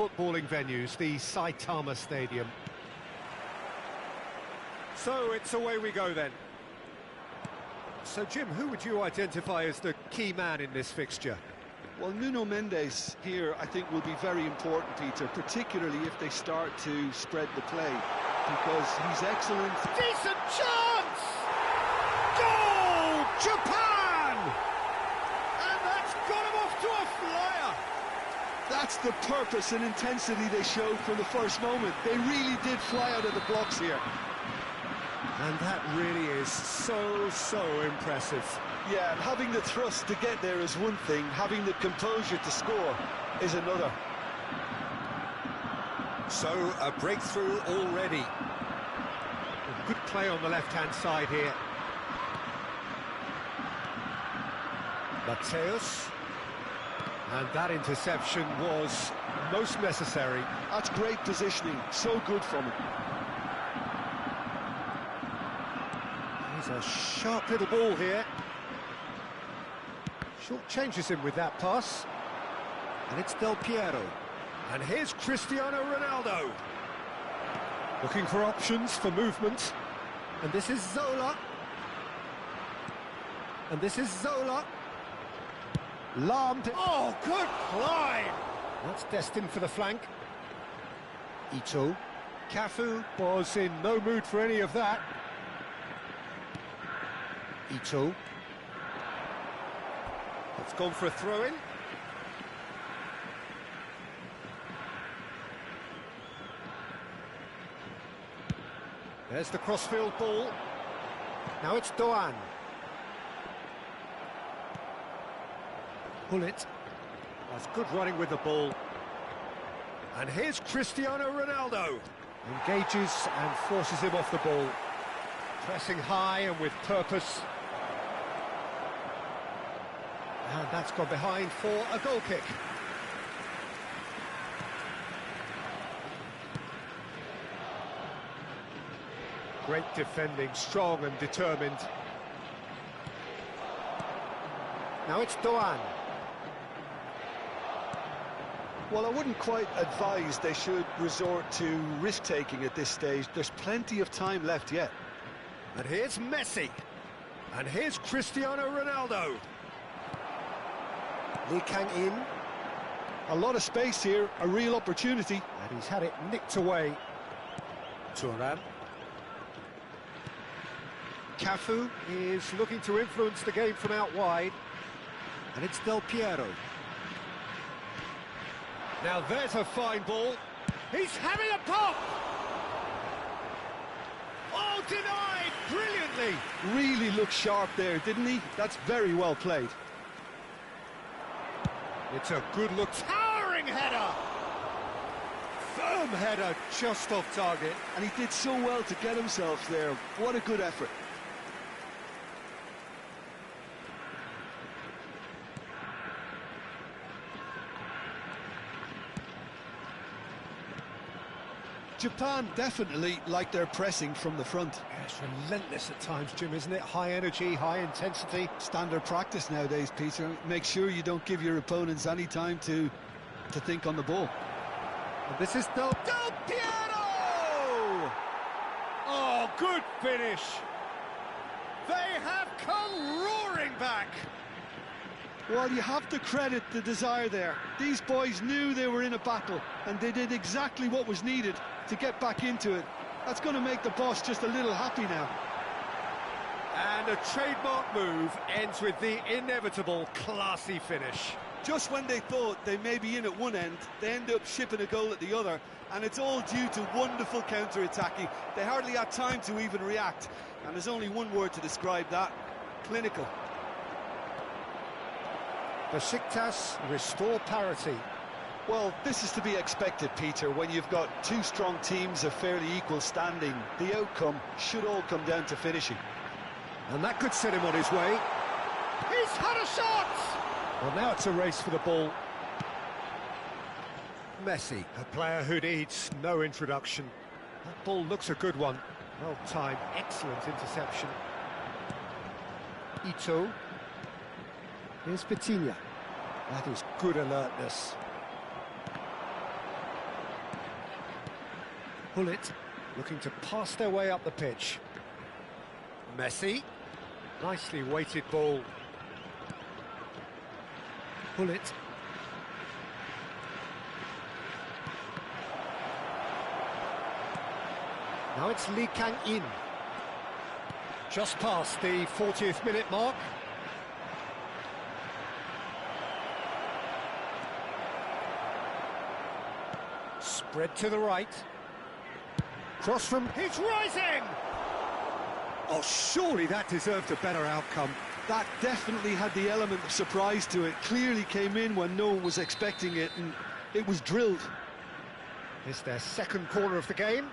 footballing venues, the Saitama Stadium. So it's away we go then. So Jim, who would you identify as the key man in this fixture? Well, Nuno Mendes here, I think, will be very important, Peter, particularly if they start to spread the play, because he's excellent. Decent chance! Goal! Japan! And that's got him off to a flyer! That's the purpose and intensity they showed from the first moment. They really did fly out of the blocks here. And that really is so impressive. Yeah, and having the thrust to get there is one thing, having the composure to score is another. So, a breakthrough already. A good play on the left-hand side here. Mateus. And that interception was most necessary. That's great positioning, so good from him. He's a sharp little ball here. Short changes him with that pass. And it's Del Piero. And here's Cristiano Ronaldo. Looking for options for movement. And this is Zola. And this is Zola. Lahm. Oh, good climb! That's destined for the flank. Ito. Cafu was in no mood for any of that. Ito. It's gone for a throw-in. There's the crossfield ball. Now it's Doan. Bullet. That's good running with the ball. And here's Cristiano Ronaldo. Engages and forces him off the ball. Pressing high and with purpose. And that's gone behind for a goal kick. Great defending, strong and determined. Now it's Doan. Well, I wouldn't quite advise they should resort to risk-taking at this stage. There's plenty of time left yet. And here's Messi. And here's Cristiano Ronaldo. Lee Kang-in. A lot of space here, a real opportunity. And he's had it nicked away. Thuram. Cafu is looking to influence the game from out wide. And it's Del Piero. Now there's a fine ball. He's having a pop! Oh, denied brilliantly! Really looked sharp there, didn't he? That's very well played. It's a good look, towering header! Firm header, just off target. And he did so well to get himself there. What a good effort. Japan definitely like their pressing from the front. Yeah, it's relentless at times, Jim, isn't it? High energy, high intensity. Standard practice nowadays, Peter. Make sure you don't give your opponents any time to think on the ball. And this is Del Piero! Oh, good finish! They have come roaring back! Well, you have to credit the desire there. These boys knew they were in a battle, and they did exactly what was needed to get back into it. That's going to make the boss just a little happy now. And a trademark move ends with the inevitable classy finish. Just when they thought they may be in at one end, they end up shipping a goal at the other, and it's all due to wonderful counter-attacking. They hardly had time to even react, and there's only one word to describe that: clinical. Besiktas restore parity. Well, this is to be expected, Peter, when you've got two strong teams of fairly equal standing. The outcome should all come down to finishing. And that could set him on his way. He's had a shot! Well, now it's a race for the ball. Messi, a player who needs no introduction. That ball looks a good one. Well timed, excellent interception. Ito. Here's Vitinha. That is good alertness. Hullet looking to pass their way up the pitch. Messi. Nicely weighted ball. Hullet. Now it's Lee Kang-in. Just past the 40th minute mark. Spread to the right. Cross from... It's rising! Oh, surely that deserved a better outcome. That definitely had the element of surprise to it. Clearly came in when no one was expecting it, and it was drilled. It's their second corner of the game.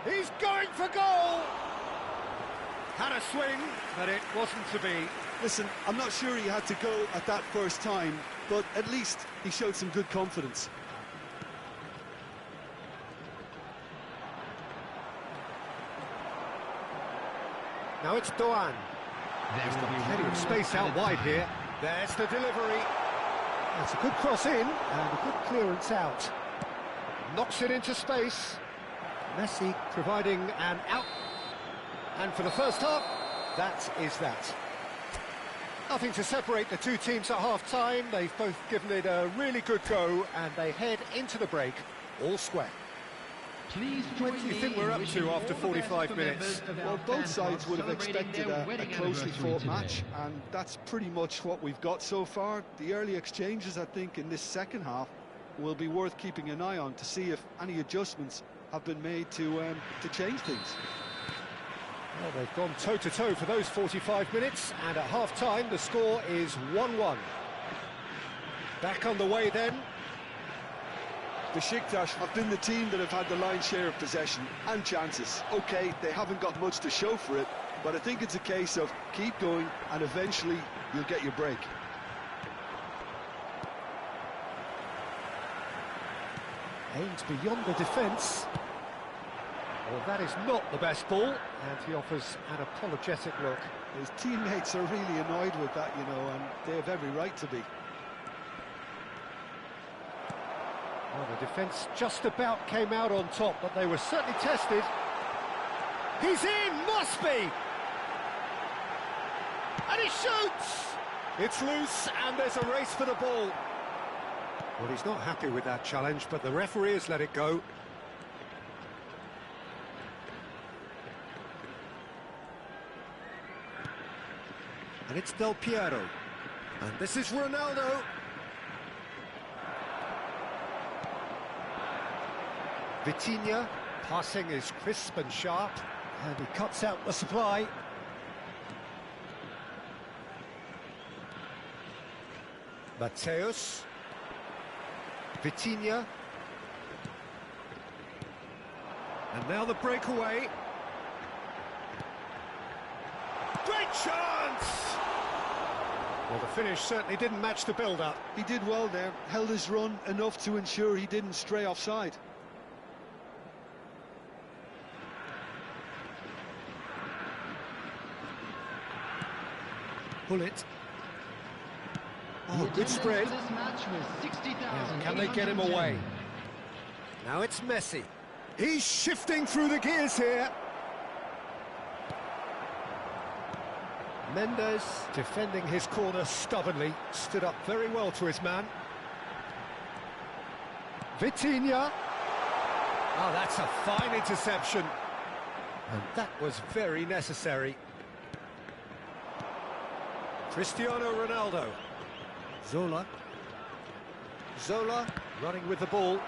He's going for goal! Had a swing, but it wasn't to be. Listen, I'm not sure he had to go at that first time, but at least he showed some good confidence. Now it's Doan. There's plenty of space out wide here. There's the delivery. That's a good cross in and a good clearance out. Knocks it into space. Messi providing an out. And for the first half, that is that. Nothing to separate the two teams at half-time. They've both given it a really good go, and they head into the break all square. What do you think we're up to after 45 minutes? Well, both sides would have expected a closely fought match, and that's pretty much what we've got so far. The early exchanges, I think, in this second half will be worth keeping an eye on to see if any adjustments have been made to change things. Well, they've gone toe-to-toe for those 45 minutes, and at half-time the score is 1-1. Back on the way then. Besiktas have been the team that have had the lion's share of possession and chances. OK, they haven't got much to show for it, but I think it's a case of keep going and eventually you'll get your break. Aims beyond the defence. Well, that is not the best ball, and he offers an apologetic look. His teammates are really annoyed with that, you know, and they have every right to be. Well, the defence just about came out on top, but they were certainly tested. He's in, must be! And he shoots! It's loose, and there's a race for the ball. Well, he's not happy with that challenge, but the referee has let it go. And it's Del Piero. And this is Ronaldo. Vitinha, passing is crisp and sharp, and he cuts out the supply. Mateus. Vitinha. And now the breakaway. Great chance! Well, the finish certainly didn't match the build-up. He did well there, held his run enough to ensure he didn't stray offside. Hullet. Oh, good spread. Yeah, can they get him away? Now it's Messi. He's shifting through the gears here. Mendes defending his corner stubbornly, stood up very well to his man. Vitinha. Oh, that's a fine interception. And that was very necessary. Cristiano Ronaldo. Zola. Zola running with the ball.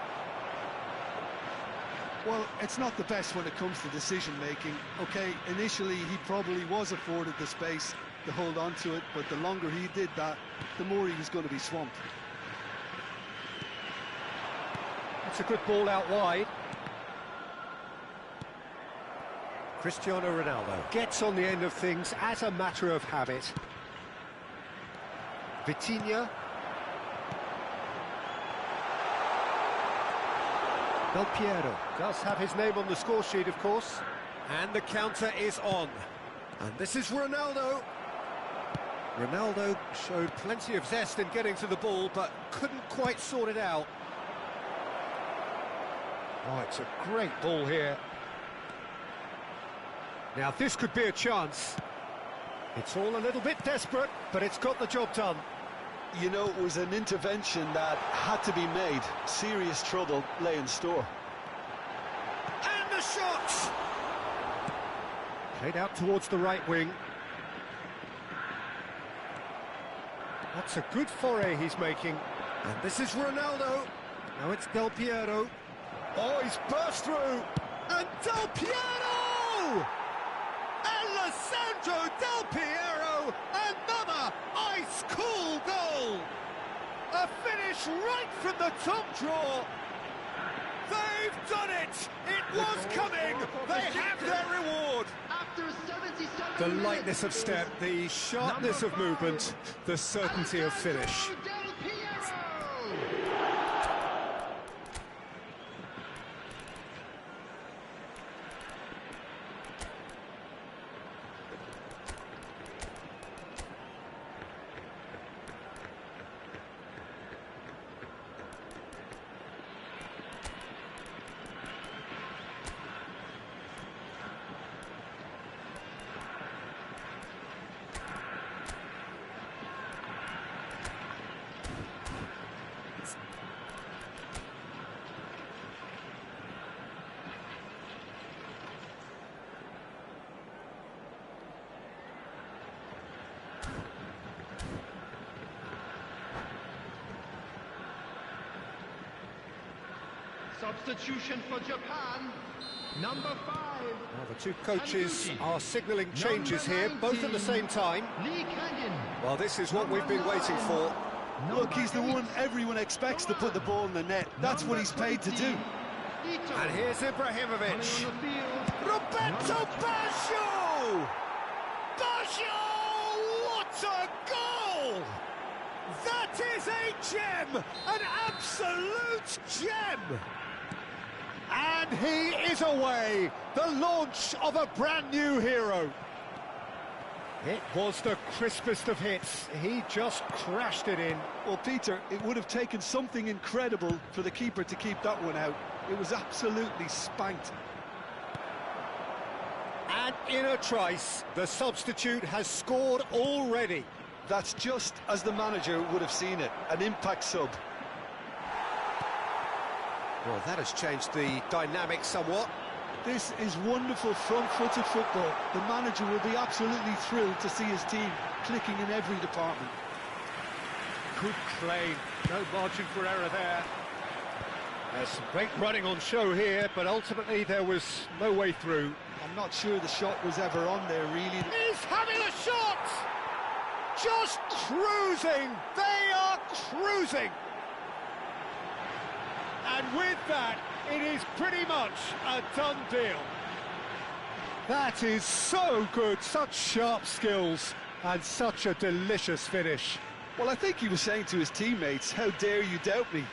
Well, it's not the best when it comes to decision-making. OK, initially he probably was afforded the space to hold on to it, but the longer he did that, the more he was going to be swamped. It's a good ball out wide. Cristiano Ronaldo gets on the end of things as a matter of habit. Vitinha. Del Piero does have his name on the score sheet, of course. And the counter is on. And this is Ronaldo. Ronaldo showed plenty of zest in getting to the ball, but couldn't quite sort it out. Oh, it's a great ball here. Now this could be a chance. It's all a little bit desperate, but it's got the job done. You know, it was an intervention that had to be made. Serious trouble lay in store. And the shot! Played out towards the right wing. That's a good foray he's making. And this is Ronaldo. Now it's Del Piero. Oh, he's burst through. And Del Piero! Alessandro Del Piero! Another ice-cool goal! A finish right from the top draw. They've done it! It was coming! They have their reward! The lightness of step, the sharpness of movement, the certainty of finish. Substitution for Japan, number 5. Well, the two coaches are signalling changes here, both at the same time. Well, this is what we've been waiting for. Look, he's the one everyone expects to put the ball in the net. That's what he's paid to do. And here's Ibrahimovic. Roberto Baggio! Baggio! What a goal! That is a gem! An absolute gem! And he is away! The launch of a brand new hero. It was the crispest of hits. He just crashed it in. Well, Peter, it would have taken something incredible for the keeper to keep that one out. It was absolutely spanked. And in a trice, the substitute has scored already. That's just as the manager would have seen it, an impact sub. Well, that has changed the dynamic somewhat. This is wonderful front-footed football. The manager will be absolutely thrilled to see his team clicking in every department. Good claim, no margin for error there. There's some great running on show here, but ultimately there was no way through. I'm not sure the shot was ever on there, really. He's having a shot! Just cruising! They are cruising! And with that, it is pretty much a done deal. That is so good, such sharp skills, and such a delicious finish. Well, I think he was saying to his teammates, how dare you doubt me?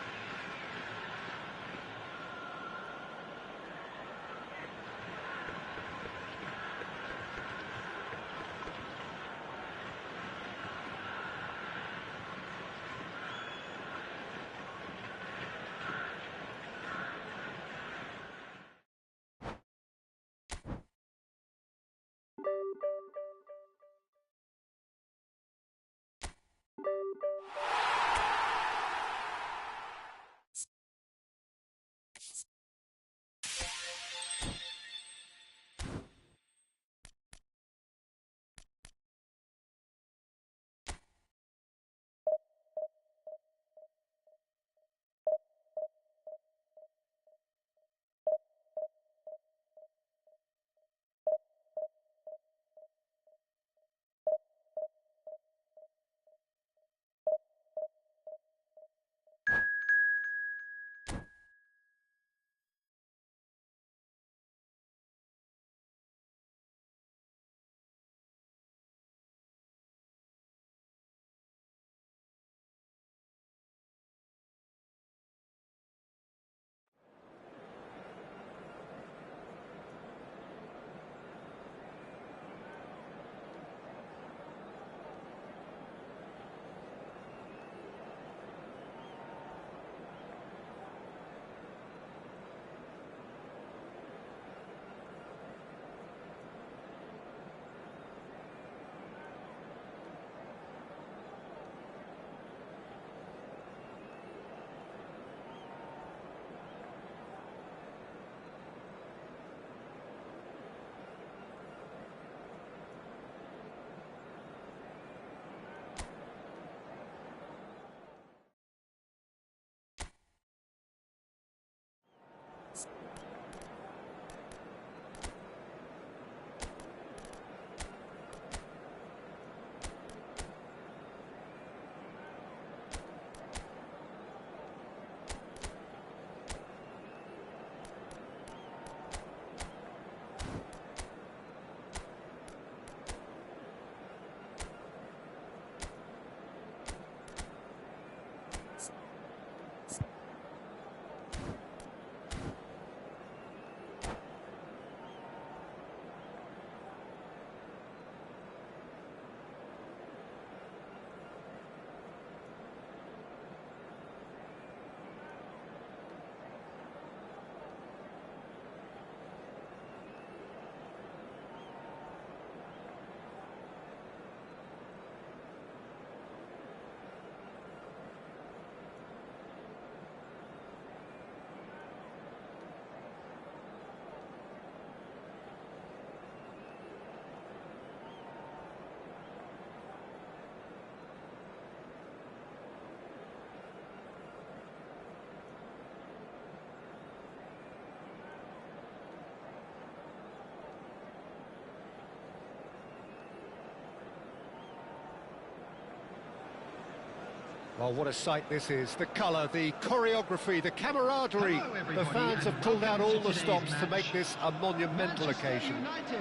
Oh, what a sight this is. The colour, the choreography, the camaraderie. The fans have pulled out all the stops to make this a monumental occasion. United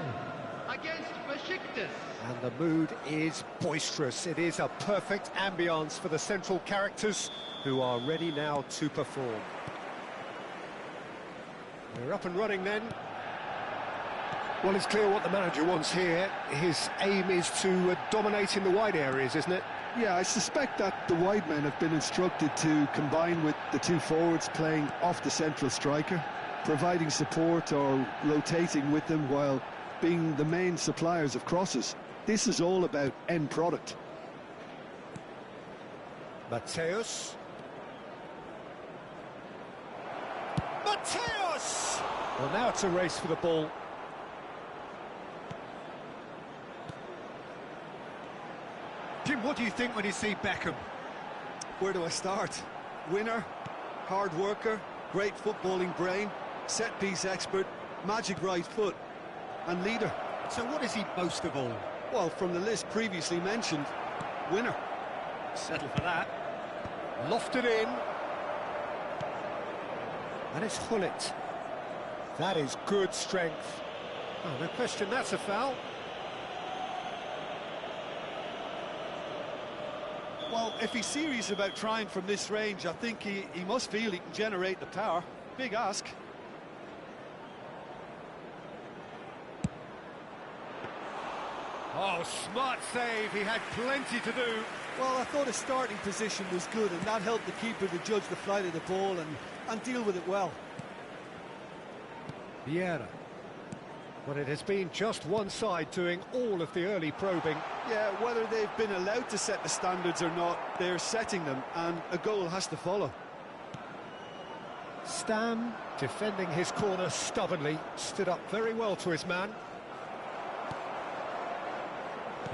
against Besiktas. And the mood is boisterous. It is a perfect ambience for the central characters who are ready now to perform. We're up and running then. Well, it's clear what the manager wants here. His aim is to dominate in the wide areas, isn't it? Yeah, I suspect that the wide men have been instructed to combine with the two forwards playing off the central striker, providing support or rotating with them while being the main suppliers of crosses. This is all about end product. Mateus. Mateus! Well, now it's a race for the ball. Jim, what do you think when you see Beckham? Where do I start? Winner, hard worker, great footballing brain, set-piece expert, magic right foot, and leader. So what is he most of all? Well, from the list previously mentioned, winner. Settle for that. Lofted in. And it's Hullet. That is good strength. Oh, no question, that's a foul. Well, if he's serious about trying from this range, I think he must feel he can generate the power. Big ask. Oh, smart save. He had plenty to do. Well, I thought his starting position was good, and that helped the keeper to judge the flight of the ball and deal with it well. Vieira. But it has been just one side doing all of the early probing. Yeah, whether they've been allowed to set the standards or not, they're setting them, and a goal has to follow. Stam, defending his corner stubbornly, stood up very well to his man.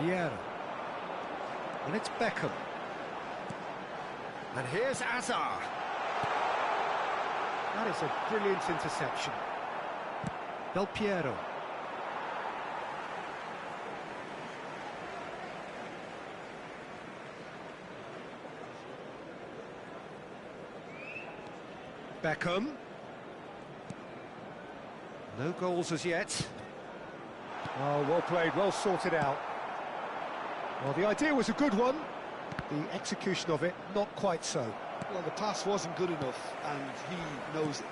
Vieira. And it's Beckham. And here's Azar. That is a brilliant interception. Del Piero. Beckham. No goals as yet. Oh, well played, well sorted out. Well, the idea was a good one. The execution of it, not quite so. Well, the pass wasn't good enough, and he knows it.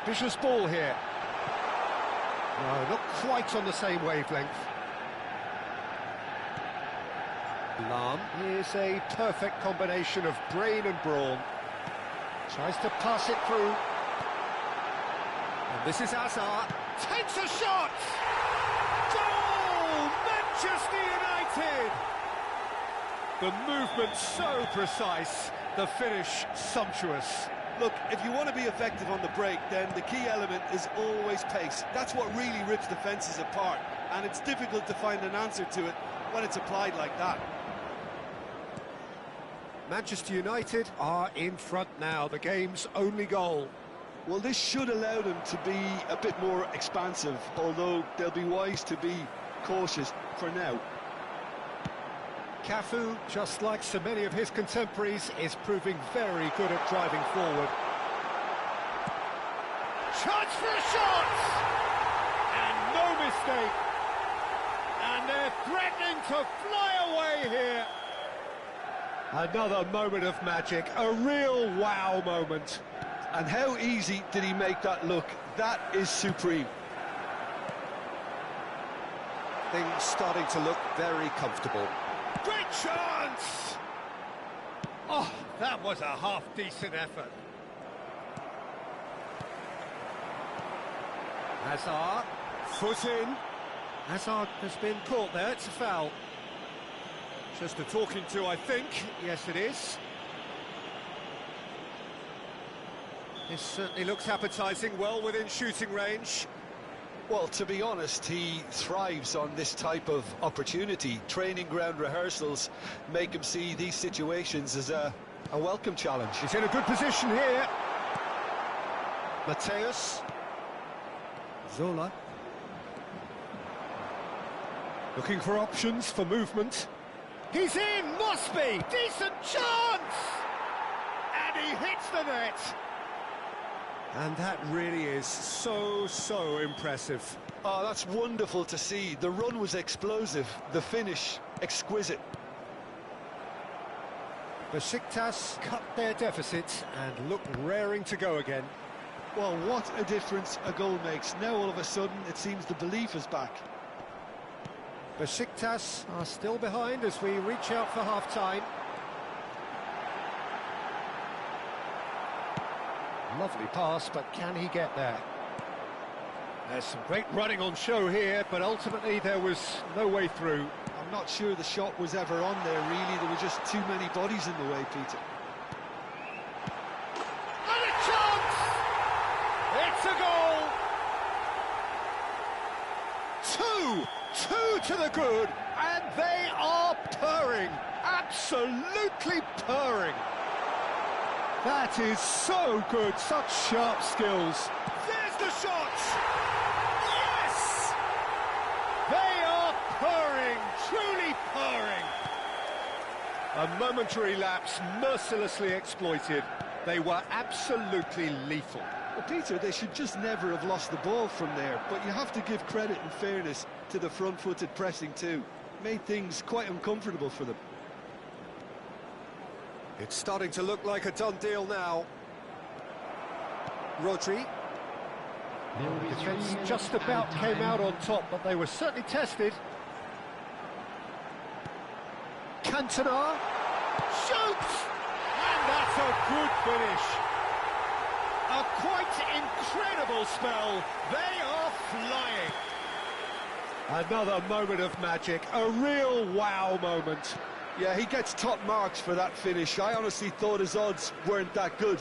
Ambitious ball here. No, not quite on the same wavelength. Lahm is a perfect combination of brain and brawn. Tries to pass it through. And this is Azar. Takes a shot! Goal! Manchester United! The movement so precise, the finish sumptuous. Look, if you want to be effective on the break, then the key element is always pace. That's what really rips defences apart, and it's difficult to find an answer to it when it's applied like that. Manchester United are in front now, the game's only goal. Well, this should allow them to be a bit more expansive, although they'll be wise to be cautious for now. Cafu, just like so many of his contemporaries, is proving very good at driving forward. Chance for a shot! And no mistake. And they're threatening to fly away here. Another moment of magic, a real wow moment. And how easy did he make that look? That is supreme. Things starting to look very comfortable. Great chance! Oh, that was a half-decent effort. Hazard, foot in. Hazard has been caught there, it's a foul. Just a talking to, I think. Yes, it is. This certainly looks appetising, well within shooting range. Well, to be honest, he thrives on this type of opportunity. Training ground rehearsals make him see these situations as a welcome challenge. He's in a good position here. Mateus. Zola. Looking for options for movement. He's in, must be! Decent chance! And he hits the net! And that really is so impressive. Oh, that's wonderful to see. The run was explosive, the finish exquisite. Besiktas cut their deficit and look raring to go again. Well, what a difference a goal makes. Now all of a sudden it seems the belief is back. Besiktas are still behind as we reach out for half-time. Lovely pass, but can he get there? There's some great running on show here, but ultimately there was no way through. I'm not sure the shot was ever on there, really. There were just too many bodies in the way, Peter. And a chance! It's a goal! Two to the good, and they are purring, absolutely purring. That is so good, such sharp skills. There's the shot! Yes! They are purring, truly purring. A momentary lapse mercilessly exploited. They were absolutely lethal. Well, Peter, they should just never have lost the ball from there, but you have to give credit and fairness to the front-footed pressing too. Made things quite uncomfortable for them. It's starting to look like a done deal now. Rodri. The defence just about came out on top, but they were certainly tested. Cantona shoots! And that's a good finish. A quite incredible spell. They are flying. Another moment of magic, a real wow moment. Yeah, he gets top marks for that finish. I honestly thought his odds weren't that good.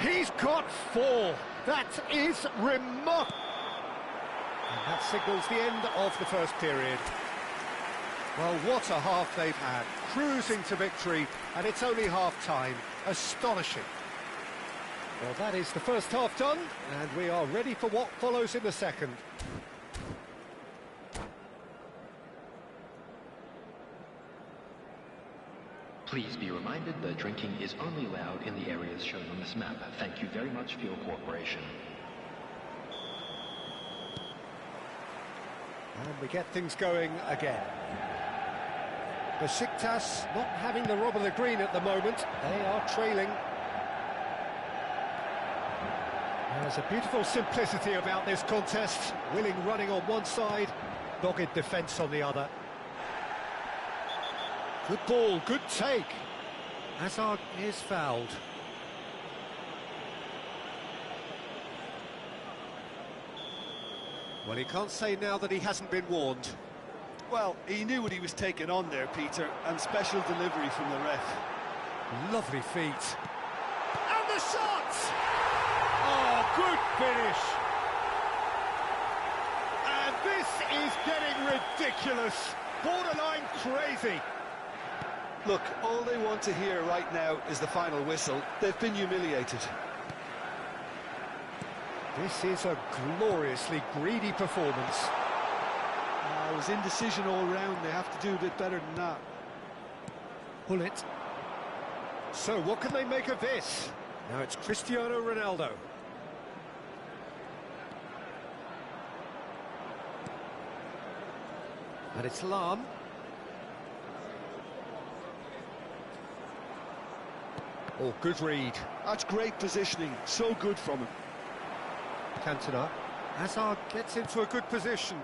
He's got 4. That is remarkable. And that signals the end of the first period. Well, what a half they've had. Cruising to victory, and it's only half-time. Astonishing. Well, that is the first half done, and we are ready for what follows in the second. Please be reminded that drinking is only allowed in the areas shown on this map. Thank you very much for your cooperation. And we get things going again. Besiktas not having the rob of the green at the moment. They are trailing. There's a beautiful simplicity about this contest. Willing running on one side, dogged defence on the other. Good ball, good take. Hazard is fouled. Well, he can't say now that he hasn't been warned. Well, he knew what he was taking on there, Peter, and special delivery from the ref. Lovely feet. And the shot! Oh, good finish. And this is getting ridiculous. Borderline crazy. Look, all they want to hear right now is the final whistle. They've been humiliated. This is a gloriously greedy performance. It was indecision all round. They have to do a bit better than that. Pull it. So what can they make of this? Now it's Cristiano Ronaldo. And it's Lahm. Oh, good read. That's great positioning. So good from him. Cantona. Hazard gets into a good position.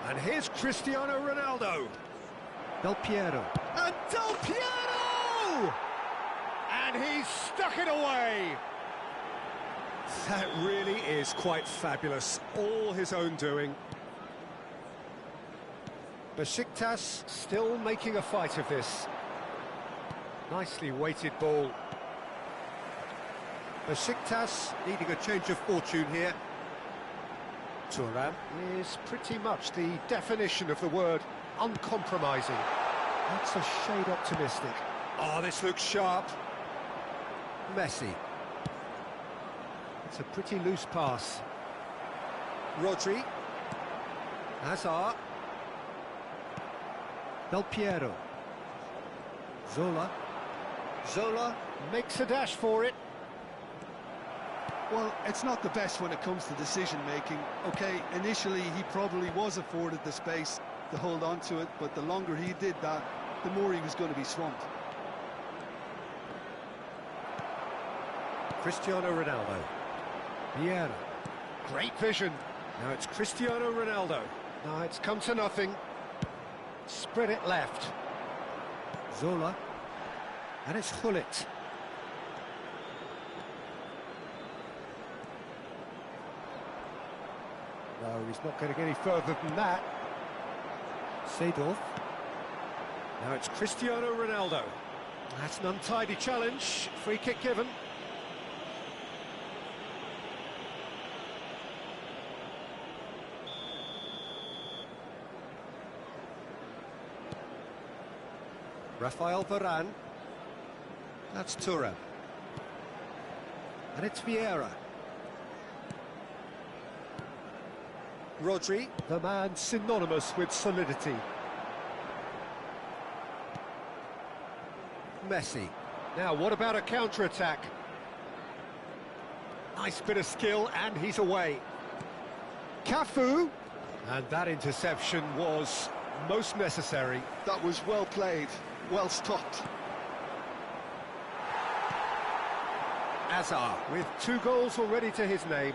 And here's Cristiano Ronaldo. Del Piero. And Del Piero! And he's stuck it away. That really is quite fabulous. All his own doing. Besiktas still making a fight of this. Nicely weighted ball. Besiktas needing a change of fortune here. Thuram is pretty much the definition of the word uncompromising. That's a shade optimistic. Oh, this looks sharp. Messi. It's a pretty loose pass. Rodri. Hazard. Del Piero. Zola. Zola makes a dash for it. Well, it's not the best when it comes to decision-making. OK, initially he probably was afforded the space to hold on to it, but the longer he did that, the more he was going to be swamped. Cristiano Ronaldo. Vieira. Great vision. Now it's Cristiano Ronaldo. Now it's come to nothing. Spread it left. Zola. And it's Hullet. No, he's not going to get any further than that. Seedorf. Now it's Cristiano Ronaldo. That's an untidy challenge. Free kick given. Rafael Varane. That's Thuram. And it's Vieira. Rodri, the man synonymous with solidity. Messi. Now, what about a counter-attack? Nice bit of skill, and he's away. Cafu. And that interception was most necessary. That was well played, well stopped. Hazard, with 2 goals already to his name.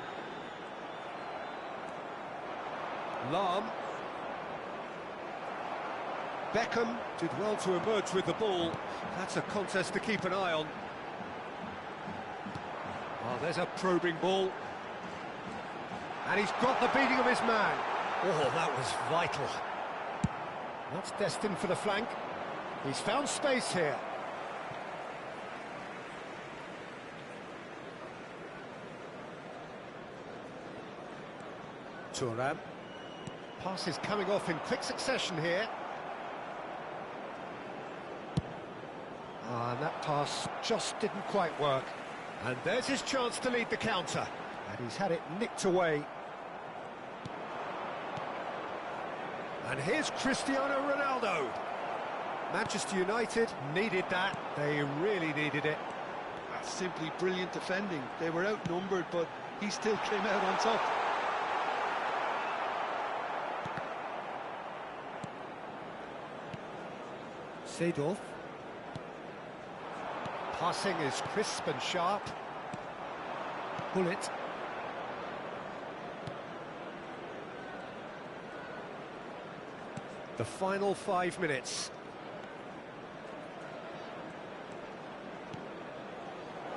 Lahm. Beckham did well to emerge with the ball. That's a contest to keep an eye on. Oh, there's a probing ball. And he's got the beating of his man. Oh, that was vital. That's destined for the flank. He's found space here. Thuram. Passes coming off in quick succession here. And that pass just didn't quite work. And there's his chance to lead the counter. And he's had it nicked away. And here's Cristiano Ronaldo. Manchester United needed that. They really needed it. That's simply brilliant defending. They were outnumbered, but he still came out on top. Seedorf. Passing is crisp and sharp. Hullet. The final 5 minutes.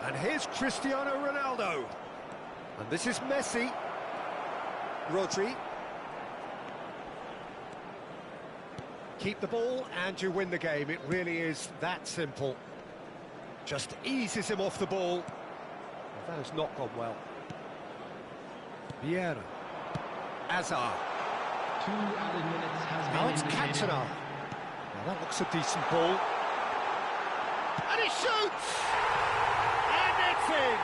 And here's Cristiano Ronaldo. And this is Messi. Rodri. Keep the ball and you win the game. It really is that simple. Just eases him off the ball. Well, that has not gone well. Vieira. Hazard. 2 added minutes has been Now it's indicated. Cantona. Now that looks a decent ball. And he shoots! And it's in!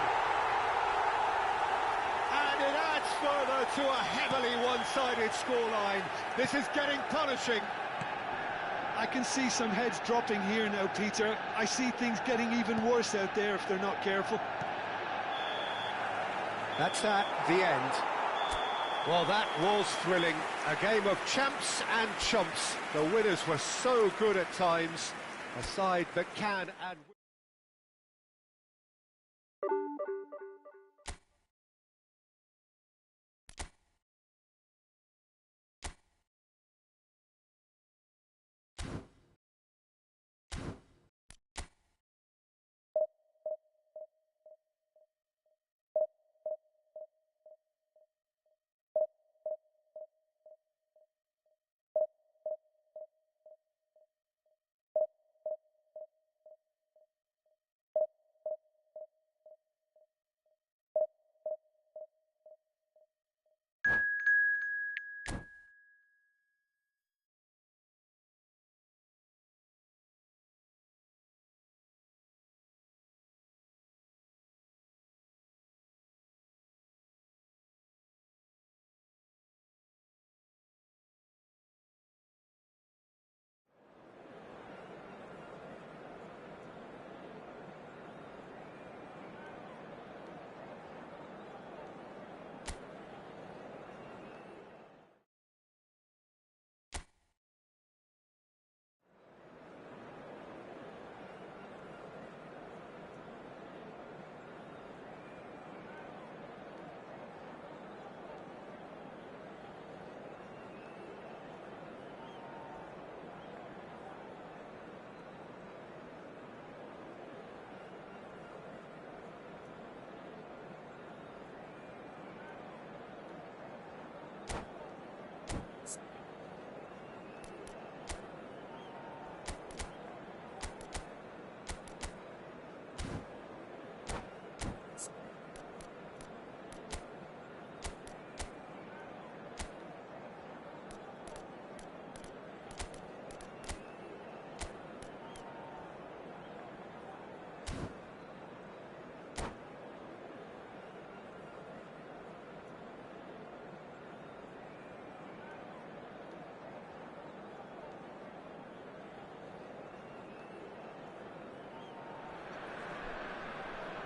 And it adds further to a heavily one-sided scoreline. This is getting punishing. I can see some heads dropping here now, Peter. I see things getting even worse out there if they're not careful. That's at the end. Well, that was thrilling. A game of champs and chumps. The winners were so good at times. A side that can and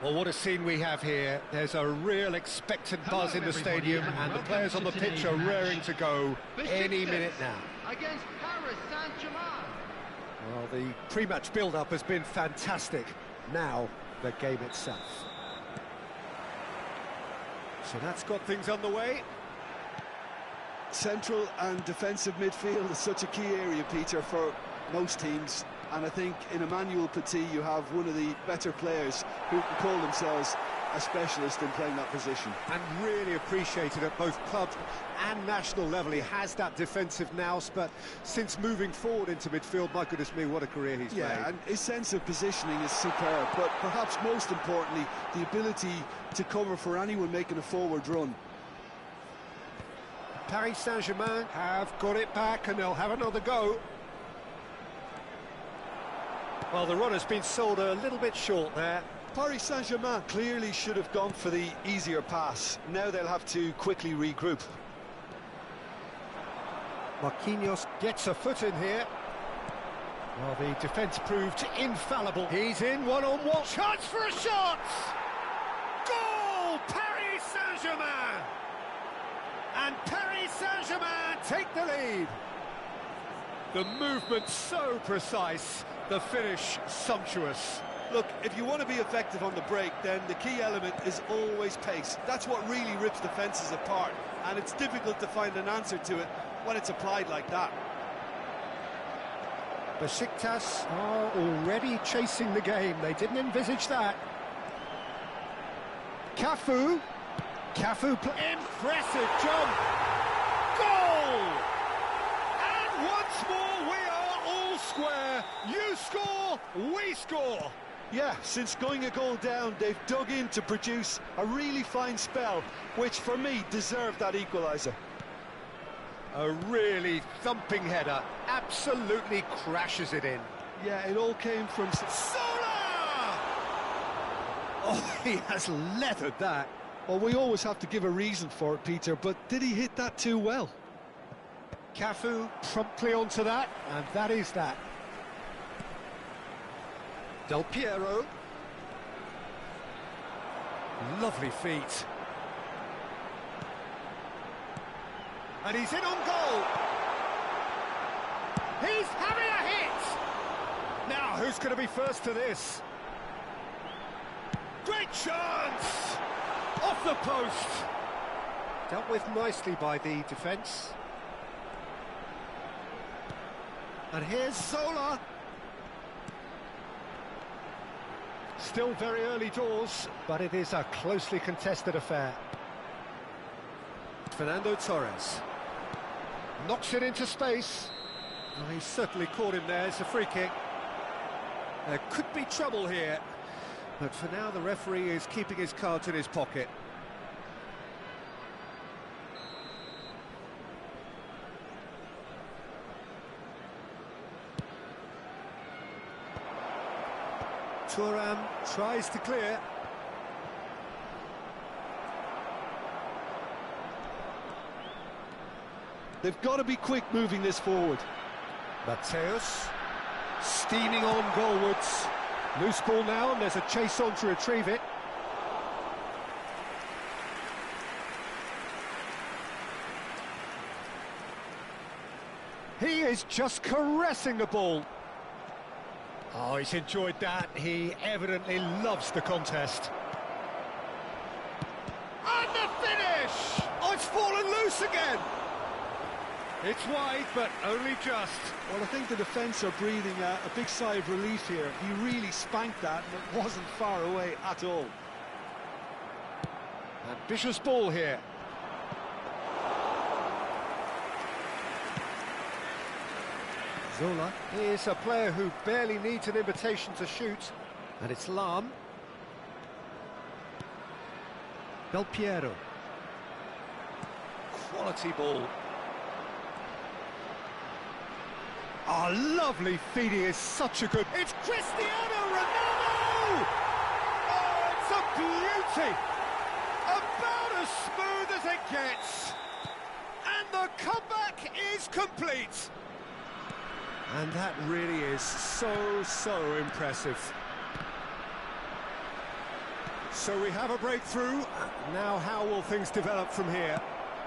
Well, what a scene we have here. There's a real expectant buzz in the stadium, and the players on the pitch are raring to go any minute now. Against Paris Saint-Germain. Well, the pre-match build-up has been fantastic. Now, the game itself. So that's got things underway. Central and defensive midfield is such a key area, Peter, for most teams. And I think in Emmanuel Petit you have one of the better players who can call themselves a specialist in playing that position. And really appreciated at both club and national level. He has that defensive nous, but since moving forward into midfield, my goodness me, what a career he's made. And his sense of positioning is superb, but perhaps most importantly, the ability to cover for anyone making a forward run. Paris Saint-Germain have got it back, and they'll have another go. Well, the run has been sold a little bit short there. Paris Saint-Germain clearly should have gone for the easier pass. Now they'll have to quickly regroup. Marquinhos gets a foot in here. Well, the defence proved infallible. He's in one-on-one. Chance for a shot! Goal! Paris Saint-Germain! And Paris Saint-Germain take the lead. The movement so precise, the finish sumptuous. Look, if you want to be effective on the break, then the key element is always pace. That's what really rips defences apart, and it's difficult to find an answer to it when it's applied like that. Besiktas are already chasing the game. They didn't envisage that. Cafu. Impressive jump. Goal! And once more we are all square. You score, we score. Yeah, since going a goal down, they've dug in to produce a really fine spell, which for me deserved that equaliser. A really thumping header, absolutely crashes it in. Yeah, it all came from Zola! Oh, he has leathered that. Well, we always have to give a reason for it, Peter, but did he hit that too well? Cafu promptly onto that, and that is that. Del Piero. Lovely feet. And he's in on goal. He's having a hit. Now, who's going to be first to this? Great chance! Off the post. Dealt with nicely by the defence. And here's Zola. Still very early doors, but it is a closely contested affair. Fernando Torres knocks it into space. Oh, he certainly caught him there. It's a free kick. There could be trouble here, but for now the referee is keeping his cards in his pocket. Thuram tries to clear. They've got to be quick moving this forward. Mateus steaming on goalwards. Loose ball now, and there's a chase on to retrieve it. He is just caressing the ball. Oh, he's enjoyed that. He evidently loves the contest. And the finish! Oh, it's fallen loose again. It's wide, but only just. Well, I think the defence are breathing a big sigh of relief here. He really spanked that, and it wasn't far away at all. Ambitious ball here. Zola is a player who barely needs an invitation to shoot, and it's Lam. Del Piero. Quality ball. Oh, lovely feeding is such a good... It's Cristiano Ronaldo! Oh, it's a beauty! About as smooth as it gets. And the comeback is complete. And that really is so impressive. So we have a breakthrough. Now how will things develop from here?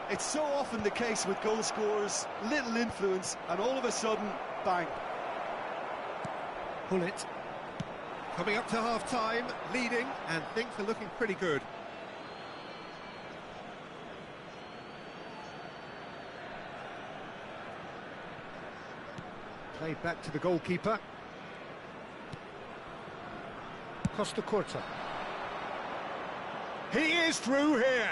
It's so often the case with goal scorers, little influence, and all of a sudden, bang. Pull it. Coming up to half-time, leading, and things are looking pretty good. Played back to the goalkeeper. Costa Curta. He is through here.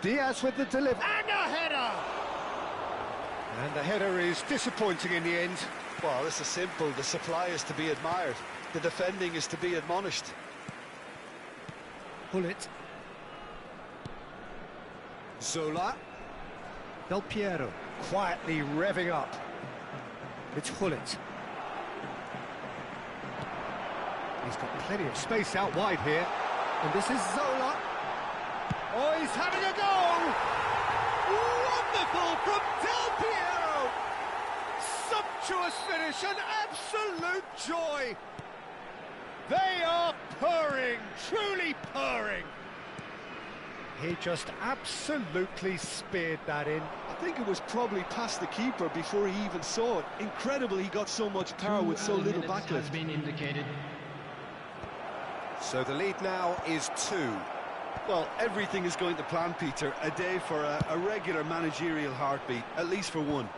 Diaz with the delivery. And a header! And the header is disappointing in the end. Well, this is simple. The supply is to be admired. The defending is to be admonished. Pull it. Zola. Del Piero. Quietly revving up. It's Hullet. He's got plenty of space out wide here. And this is Zola. Oh, he's having a go! Wonderful from Del Piero! Sumptuous finish, an absolute joy! They are purring, truly purring. He just absolutely speared that in. I think it was probably past the keeper before he even saw it. Incredible he got so much power with so little backlift. Has been indicated. So the lead now is 2. Well, everything is going to plan, Peter. A day for a regular managerial heartbeat, at least for one.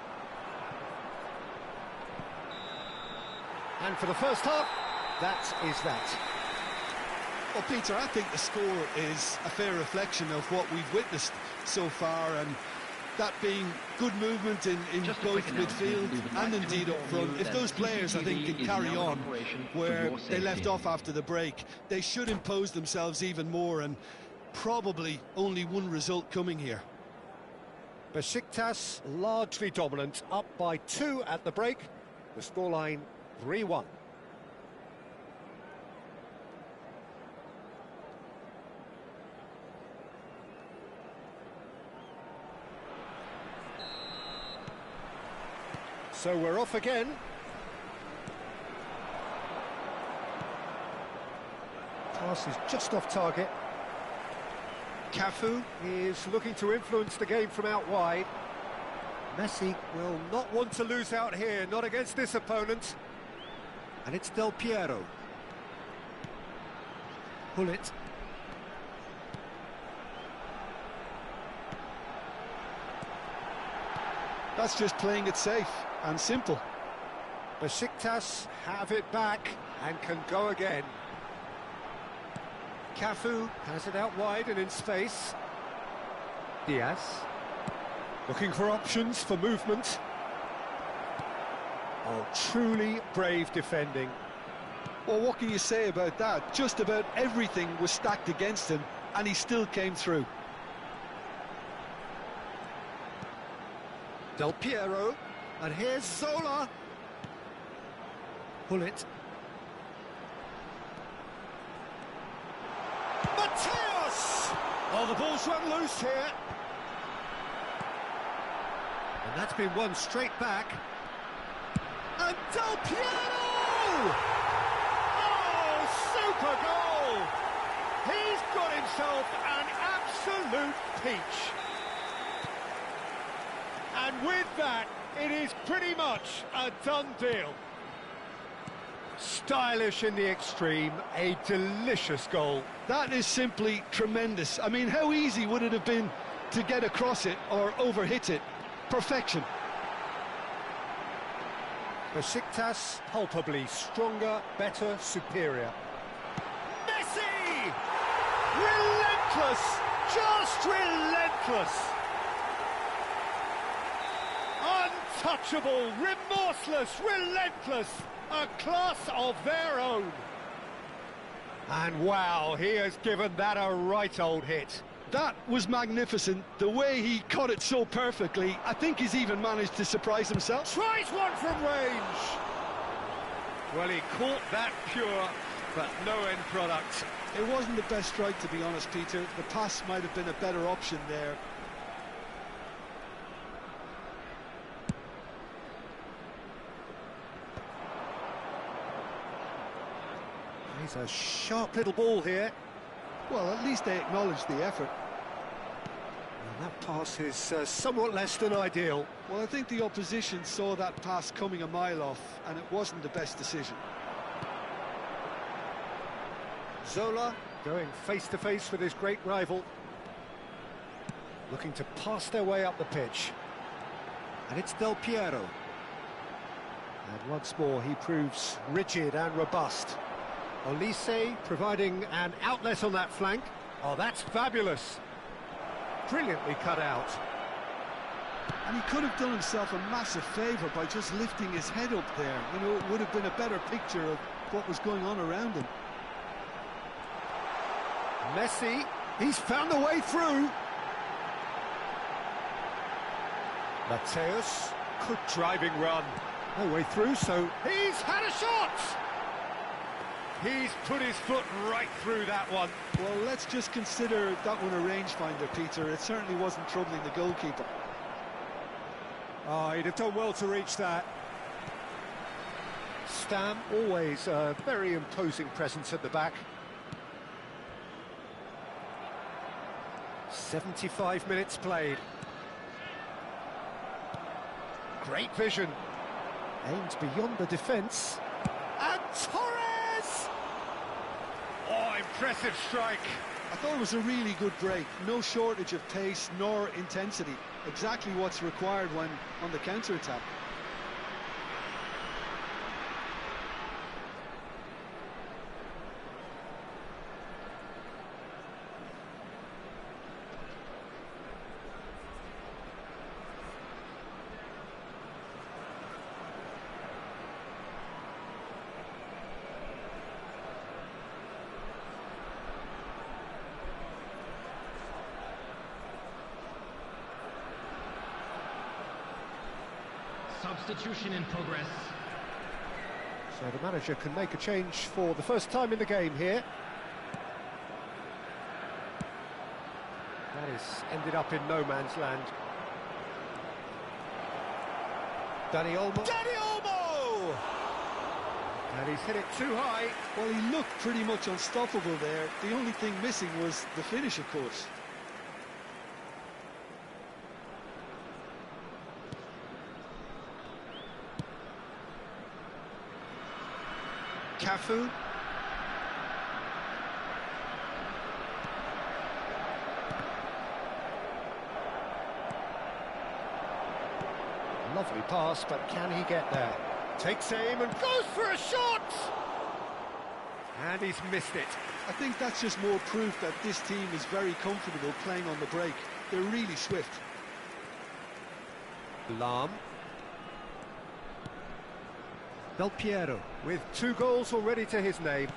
And for the first half, that is that. Well, Peter, I think the score is a fair reflection of what we've witnessed so far, and that being good movement in both midfield and indeed up front. If those players, I think, can carry on where they left off after the break, they should impose themselves even more, and probably only one result coming here. Besiktas largely dominant, up by 2 at the break. The scoreline 3-1. So we're off again. Pass is just off target. Cafu is looking to influence the game from out wide. Messi will not want to lose out here, not against this opponent. And it's Del Piero. Pull it. That's just playing it safe and simple. Besiktas have it back and can go again. Cafu has it out wide and in space. Diaz looking for options for movement. Oh, truly brave defending. Well, what can you say about that? Just about everything was stacked against him, and he still came through. Del Piero, and here's Zola. Pull it. Mateus! Oh, the ball's run loose here. And that's been won straight back. And Del Piero! Oh, super goal! He's got himself an absolute peach. And with that, it is pretty much a done deal. Stylish in the extreme, a delicious goal. That is simply tremendous. I mean, how easy would it have been to get across it or overhit it? Perfection. Besiktas palpably stronger, better, superior. Messi! Relentless! Just relentless! Untouchable, remorseless, relentless, a class of their own. And wow, he has given that a right old hit. That was magnificent, the way he caught it so perfectly. I think he's even managed to surprise himself. Tries one from range. Well, he caught that pure, but no end product. It wasn't the best strike, to be honest, Peter. The pass might have been a better option there. He's a sharp little ball here. Well, at least they acknowledge the effort. And that pass is somewhat less than ideal. Well, I think the opposition saw that pass coming a mile off, and it wasn't the best decision. Zola going face-to-face with his great rival. Looking to pass their way up the pitch. And it's Del Piero. And once more he proves rigid and robust. Olise providing an outlet on that flank. Oh, that's fabulous. Brilliantly cut out. And he could have done himself a massive favour by just lifting his head up there. You know, it would have been a better picture of what was going on around him. Messi, he's found a way through. Mateus, good driving run. No way through, so he's had a shot! He's put his foot right through that one. Well, let's just consider that one a rangefinder, Peter. It certainly wasn't troubling the goalkeeper. Oh, he'd have done well to reach that. Stam, always a very imposing presence at the back. 75 minutes played. Great vision. Aims beyond the defence. And Torres! Oh, impressive strike. I thought it was a really good break. No shortage of pace nor intensity. Exactly what's required when on the counter-attack. Substitution in progress. So the manager can make a change for the first time in the game here. That has ended up in no man's land. Dani Olmo! And he's hit it too high. Well, he looked pretty much unstoppable there. The only thing missing was the finish, of course. Cafu. Lovely pass, but can he get there? Takes aim and goes for a shot! And he's missed it. I think that's just more proof that this team is very comfortable playing on the break. They're really swift. Lam. Del Piero with 2 goals already to his name.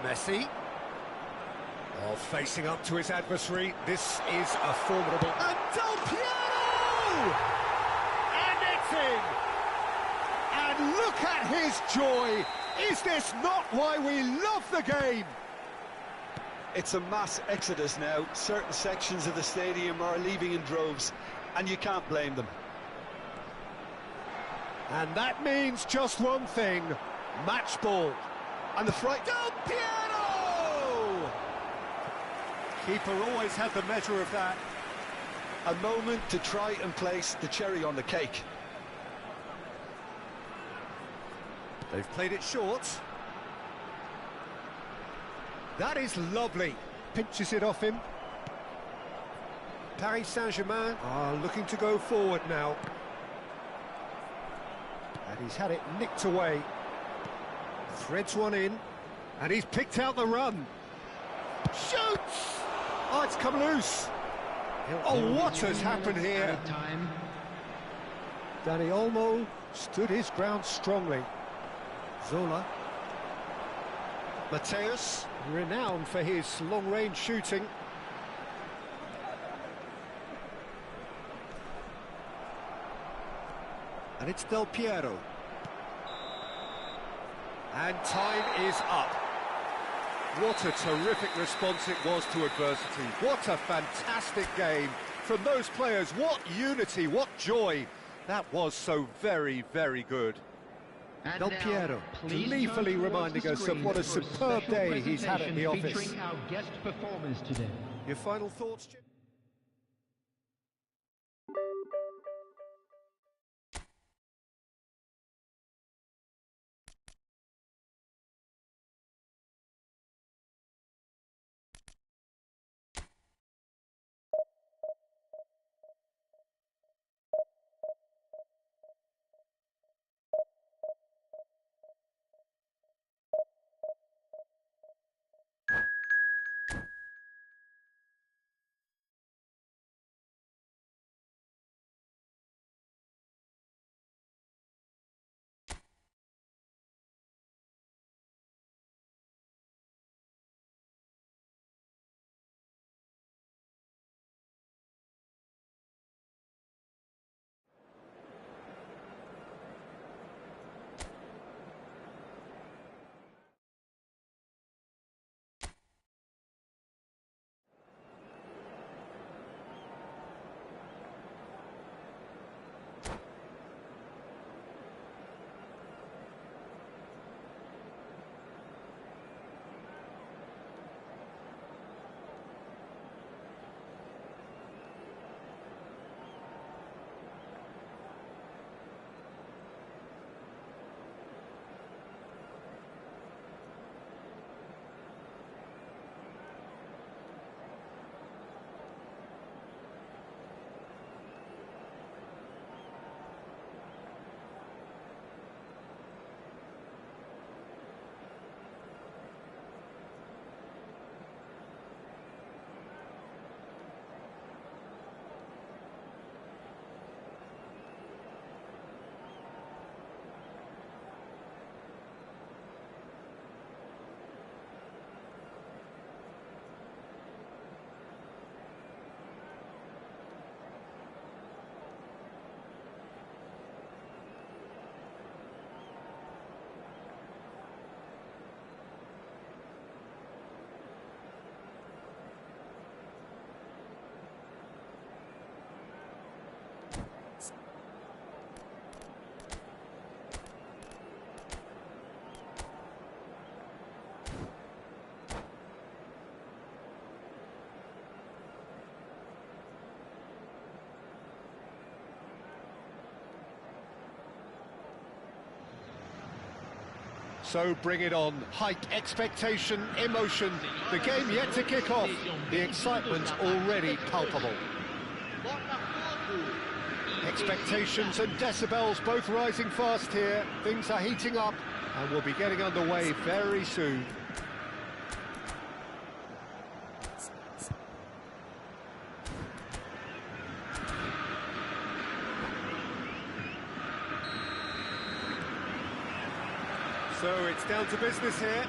Messi. Oh, facing up to his adversary. This is a formidable... And Del Piero! And it's in! And look at his joy! Is this not why we love the game? It's a mass exodus now. Certain sections of the stadium are leaving in droves, and you can't blame them. And that means just one thing, match ball. And the fright... Del Piero! Keeper always had the measure of that. A moment to try and place the cherry on the cake. They've played it short. That is lovely. Pinches it off him. Paris Saint-Germain are looking to go forward now. And he's had it nicked away. Threads one in. And he's picked out the run. Shoots! Oh, it's come loose. Oh, what has happened here? Dani Olmo stood his ground strongly. Zola. Mateus, renowned for his long-range shooting. And it's Del Piero. And time is up. What a terrific response it was to adversity. What a fantastic game from those players. What unity, what joy. That was so very, very good. And Del now, Piero, please gleefully turn towards reminding the us of screen what a for superb special day he's had at the presentation office. featuring our guest performers today. Your final thoughts, Jim? So bring it on. Hype, expectation, emotion. The game yet to kick off. The excitement's already palpable. Expectations and decibels both rising fast here. Things are heating up and we'll be getting underway very soon. So it's down to business here.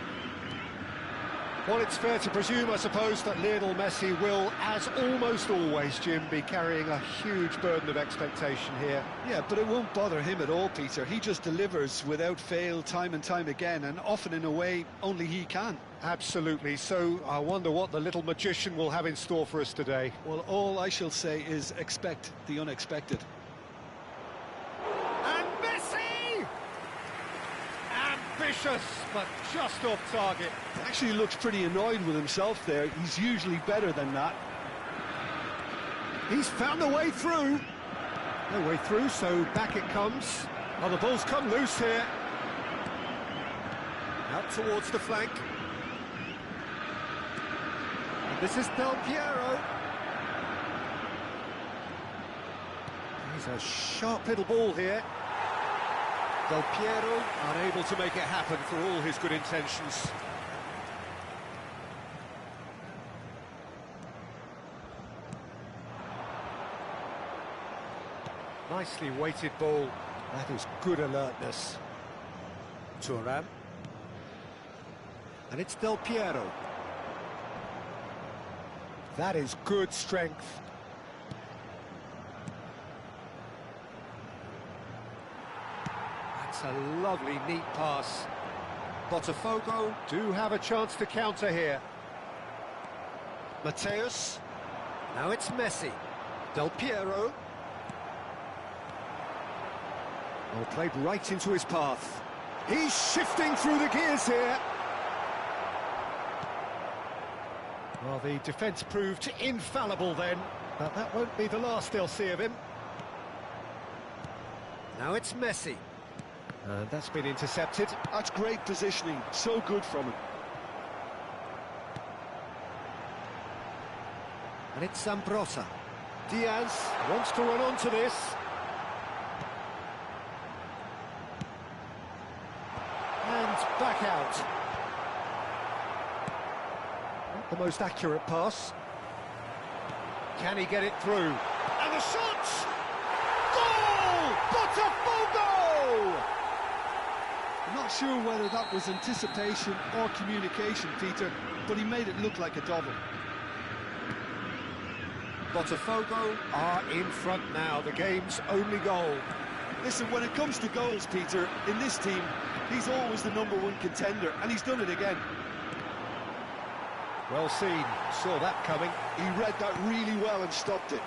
Well, it's fair to presume, I suppose, that Lionel Messi will, as almost always, Jim, be carrying a huge burden of expectation here. Yeah, but it won't bother him at all, Peter. He just delivers without fail time and time again, and often in a way only he can. Absolutely. So I wonder what the little magician will have in store for us today. Well, all I shall say is expect the unexpected. And Messi! Ambitious, but just off target. Actually looks pretty annoyed with himself there. He's usually better than that. He's found a way through. No way through, so back it comes. Oh, the ball's come loose here. Out towards the flank. And this is Del Piero. He's a sharp little ball here. Del Piero unable to make it happen for all his good intentions. Nicely weighted ball. That is good alertness. Thuram. And it's Del Piero. That is good strength. That's a lovely, neat pass. Botafogo do have a chance to counter here. Mateus. Now it's Messi. Del Piero. Well, played right into his path. He's shifting through the gears here. Well, the defence proved infallible then, but that won't be the last they'll see of him. Now it's Messi. And that's been intercepted. That's great positioning, so good from him. And it's Zambrotta. Diaz wants to run onto this. And back out. Not the most accurate pass. Can he get it through? And the shot! Goal! Botafogo! I'm not sure whether that was anticipation or communication, Peter, but he made it look like a double. Botafogo are in front now, the game's only goal. Listen, when it comes to goals, Peter, in this team, he's always the #1 contender, and he's done it again. Well seen, saw that coming. He read that really well and stopped it.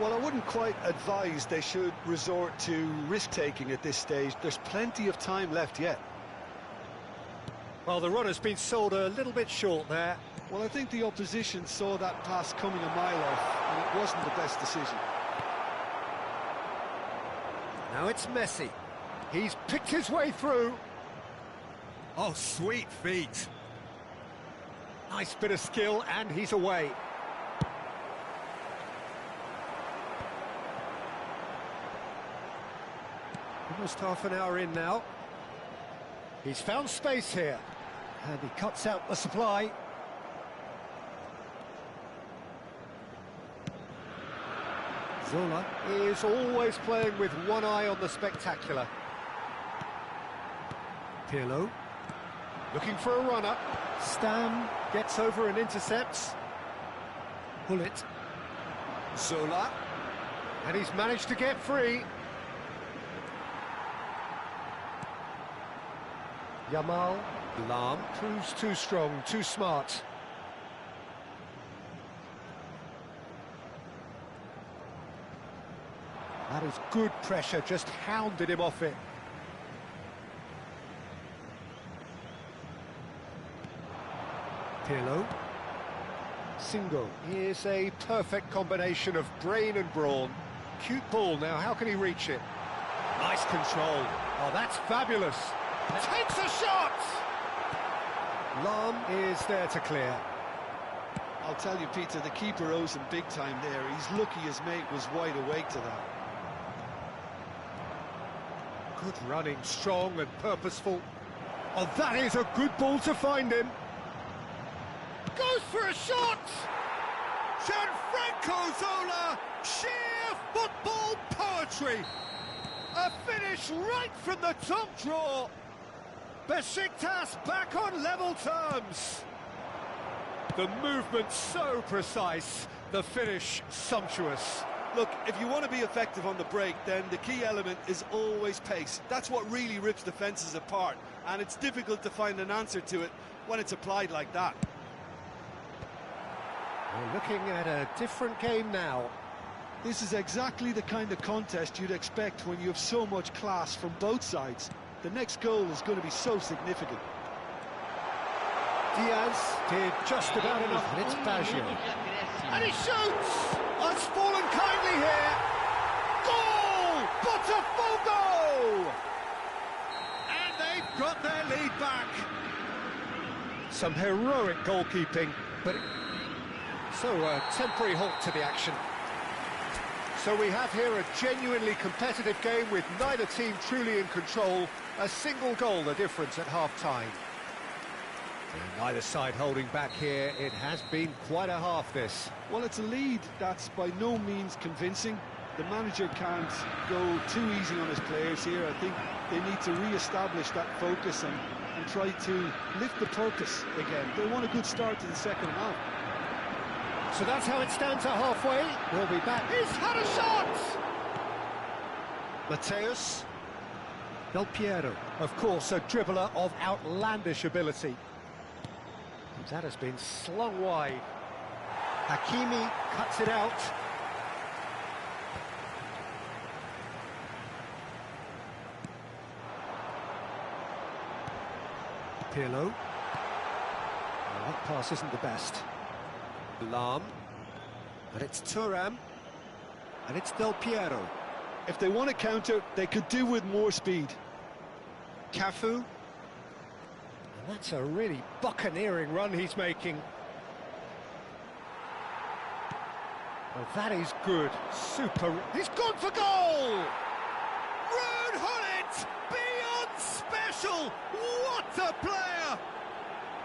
Well, I wouldn't quite advise they should resort to risk-taking at this stage. There's plenty of time left yet. Well, the run has been sold a little bit short there. Well, I think the opposition saw that pass coming a mile off, and it wasn't the best decision. Now it's Messi. He's picked his way through. Oh, sweet feet. Nice bit of skill, and he's away. Almost half an hour in now. He's found space here, and he cuts out the supply. Zola is always playing with one eye on the spectacular. Pirlo, looking for a run-up. Stam gets over and intercepts. Hullet. Zola. And he's managed to get free. Yamal. Lam proves too strong, too smart. That is good pressure, just hounded him off it. Pirlo. Singo. Here's a perfect combination of brain and brawn. Cute ball now, how can he reach it? Nice control. Oh, that's fabulous. Takes a shot! Lam is there to clear. I'll tell you, Peter, the keeper owes him big time there. He's lucky his mate was wide awake to that. Good running, strong and purposeful. Oh, that is a good ball to find him. Goes for a shot! Gianfranco Zola! Sheer football poetry! A finish right from the top draw! Besiktas back on level terms! The movement so precise, the finish sumptuous. Look, if you want to be effective on the break, then the key element is always pace. That's what really rips defences apart, and it's difficult to find an answer to it when it's applied like that. We're looking at a different game now. This is exactly the kind of contest you'd expect when you have so much class from both sides. The next goal is going to be so significant. Diaz did just about enough, and it's Baggio. And he shoots! Oh, it's fallen kindly here. Goal! Botafogo! And they've got their lead back. Some heroic goalkeeping, but so a temporary halt to the action. So we have here a genuinely competitive game with neither team truly in control. A single goal the difference at half-time. Neither side holding back here. It has been quite a half, this. Well, it's a lead that's by no means convincing. The manager can't go too easy on his players here. I think they need to re-establish that focus and try to lift the purpose again. They want a good start to the second half. So that's how it stands at halfway. We'll be back. He's had a shot! Mateus. Del Piero. Of course, a dribbler of outlandish ability. That has been slung wide. Hakimi cuts it out. Pirlo. Well, that pass isn't the best. Lam. And it's Thuram. And it's Del Piero. If they want to counter, they could do with more speed. Cafu. And that's a really buccaneering run he's making. Well, that is good. Super. He's gone for goal! Ruud Gullit! Beyond special! What a player!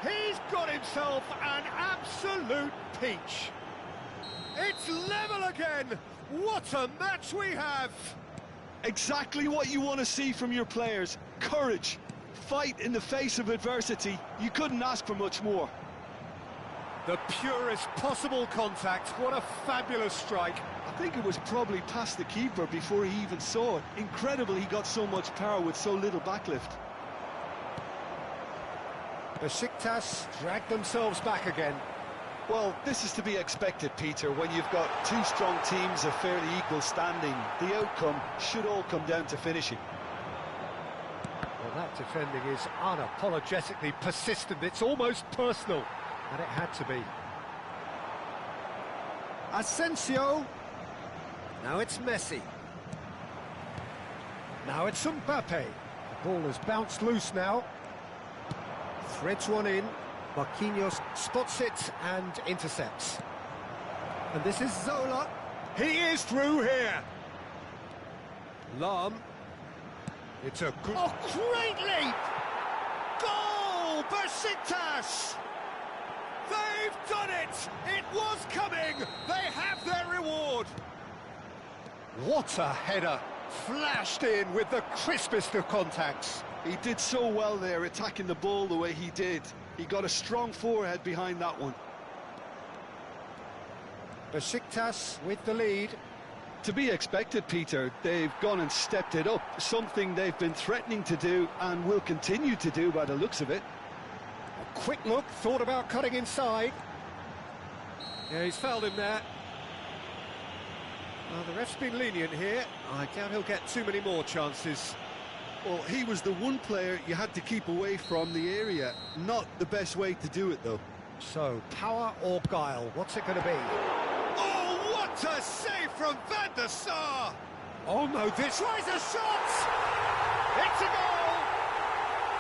He's got himself an absolute peach. It's level again! What a match we have! Exactly what you want to see from your players. Courage. Fight in the face of adversity. You couldn't ask for much more. The purest possible contact. What a fabulous strike. I think it was probably past the keeper before he even saw it. Incredible he got so much power with so little backlift. Besiktas dragged themselves back again. Well, this is to be expected, Peter. When you've got two strong teams of fairly equal standing, the outcome should all come down to finishing. Well, that defending is unapologetically persistent. It's almost personal, and it had to be. Asensio. Now it's Messi. Now it's Mbappe. The ball has bounced loose now. Threads one in. Marquinhos spots it and intercepts. And this is Zola. He is through here. Lam. It's a good... Oh, great leap! Goal! Besiktas! They've done it! It was coming! They have their reward! What a header! Flashed in with the crispest of contacts. He did so well there, attacking the ball the way he did. He got a strong forehead behind that one. Besiktas with the lead. To be expected, Peter. They've gone and stepped it up, something they've been threatening to do and will continue to do by the looks of it. A quick look, thought about cutting inside. Yeah, he's fouled him there. Well, the ref's been lenient here. I doubt he'll get too many more chances. Well, he was the one player you had to keep away from the area. Not the best way to do it, though. So, power or guile? What's it going to be? Oh, what a save from Van der Sar! Oh, no, this tries a shot! It's a goal!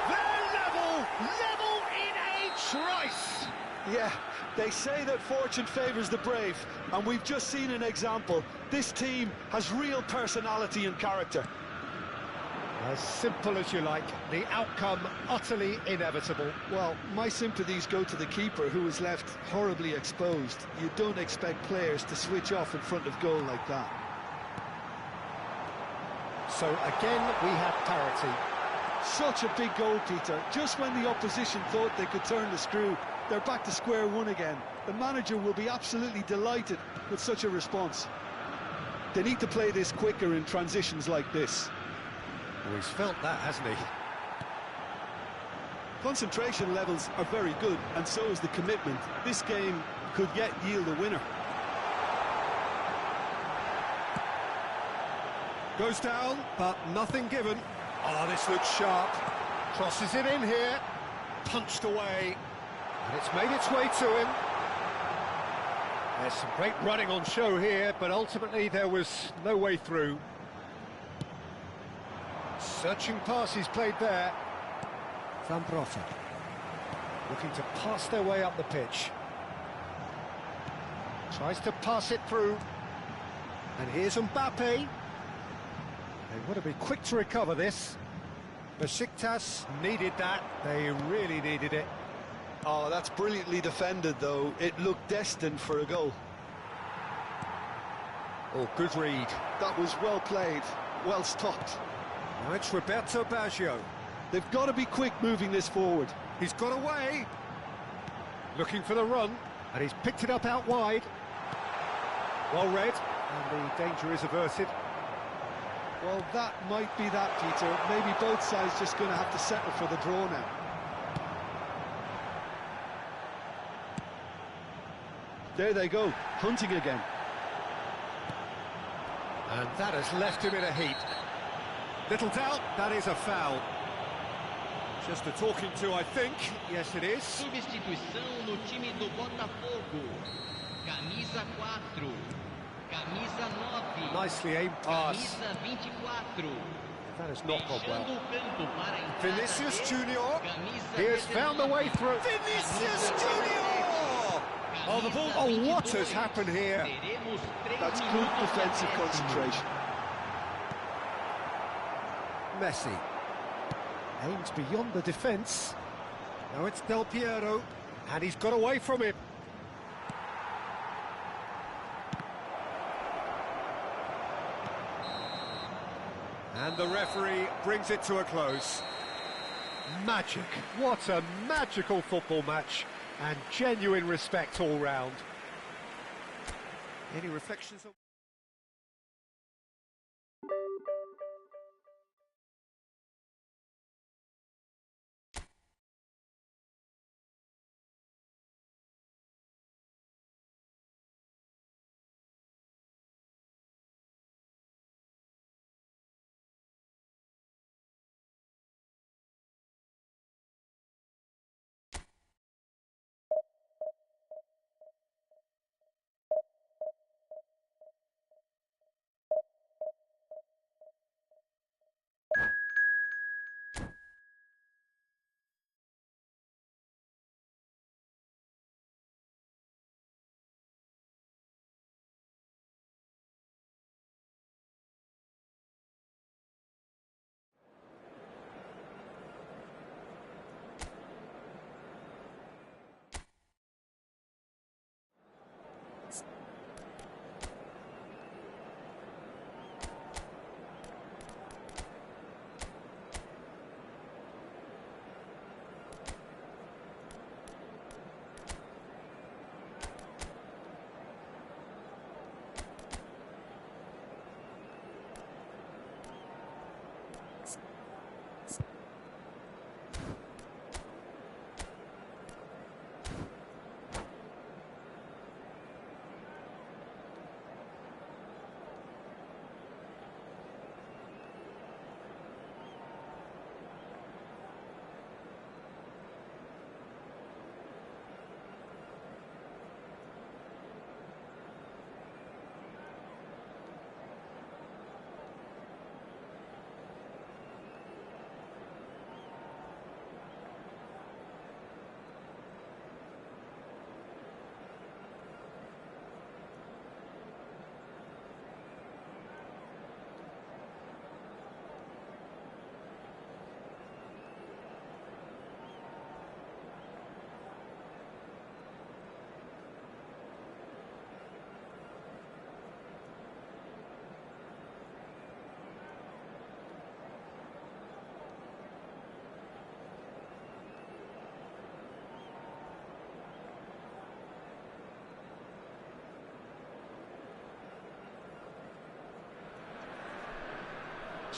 They're level in a trice! Yeah, they say that fortune favours the brave, and we've just seen an example. This team has real personality and character. As simple as you like, the outcome utterly inevitable. Well, my sympathies go to the keeper, who was left horribly exposed. You don't expect players to switch off in front of goal like that. So again, we have parity. Such a big goal, Peter. Just when the opposition thought they could turn the screw, they're back to square one again. The manager will be absolutely delighted with such a response. They need to play this quicker in transitions like this. Well, he's felt that, hasn't he? Concentration levels are very good, and so is the commitment. This game could yet yield a winner. Goes down, but nothing given. Oh, this looks sharp. Crosses it in here. Punched away. And it's made its way to him. There's some great running on show here, but ultimately there was no way through. Searching pass he's played there. Van Brotta looking to pass their way up the pitch. Tries to pass it through. And here's Mbappe. They want to be quick to recover this. Besiktas needed that. They really needed it. Oh, that's brilliantly defended, though. It looked destined for a goal. Oh, good read. That was well played, well stopped. Now it's Roberto Baggio. They've got to be quick moving this forward. He's got away. Looking for the run, and he's picked it up out wide. Well read, and the danger is averted. Well, that might be that, Peter. Maybe both sides just going to have to settle for the draw now. There they go, hunting again. And that has left him in a heap. Little doubt, that is a foul. Just a talking to, I think. Yes, it is. Substituição no time do Botafogo. Camisa 4. Camisa 9. Nicely aimed pass. Camisa 24. That has not gone well. Fechando o campo para a entrada Vinicius dele. Junior. Camisa He has found the way 19. through. Vinicius Junior! Oh, the ball. Oh, what has happened here? Teremos 3 That's good minutos de defensive acréscimo. concentration. Messi. Aims beyond the defence. Now it's Del Piero. And he's got away from him. And the referee brings it to a close. Magic. What a magical football match. And genuine respect all round. Any reflections on...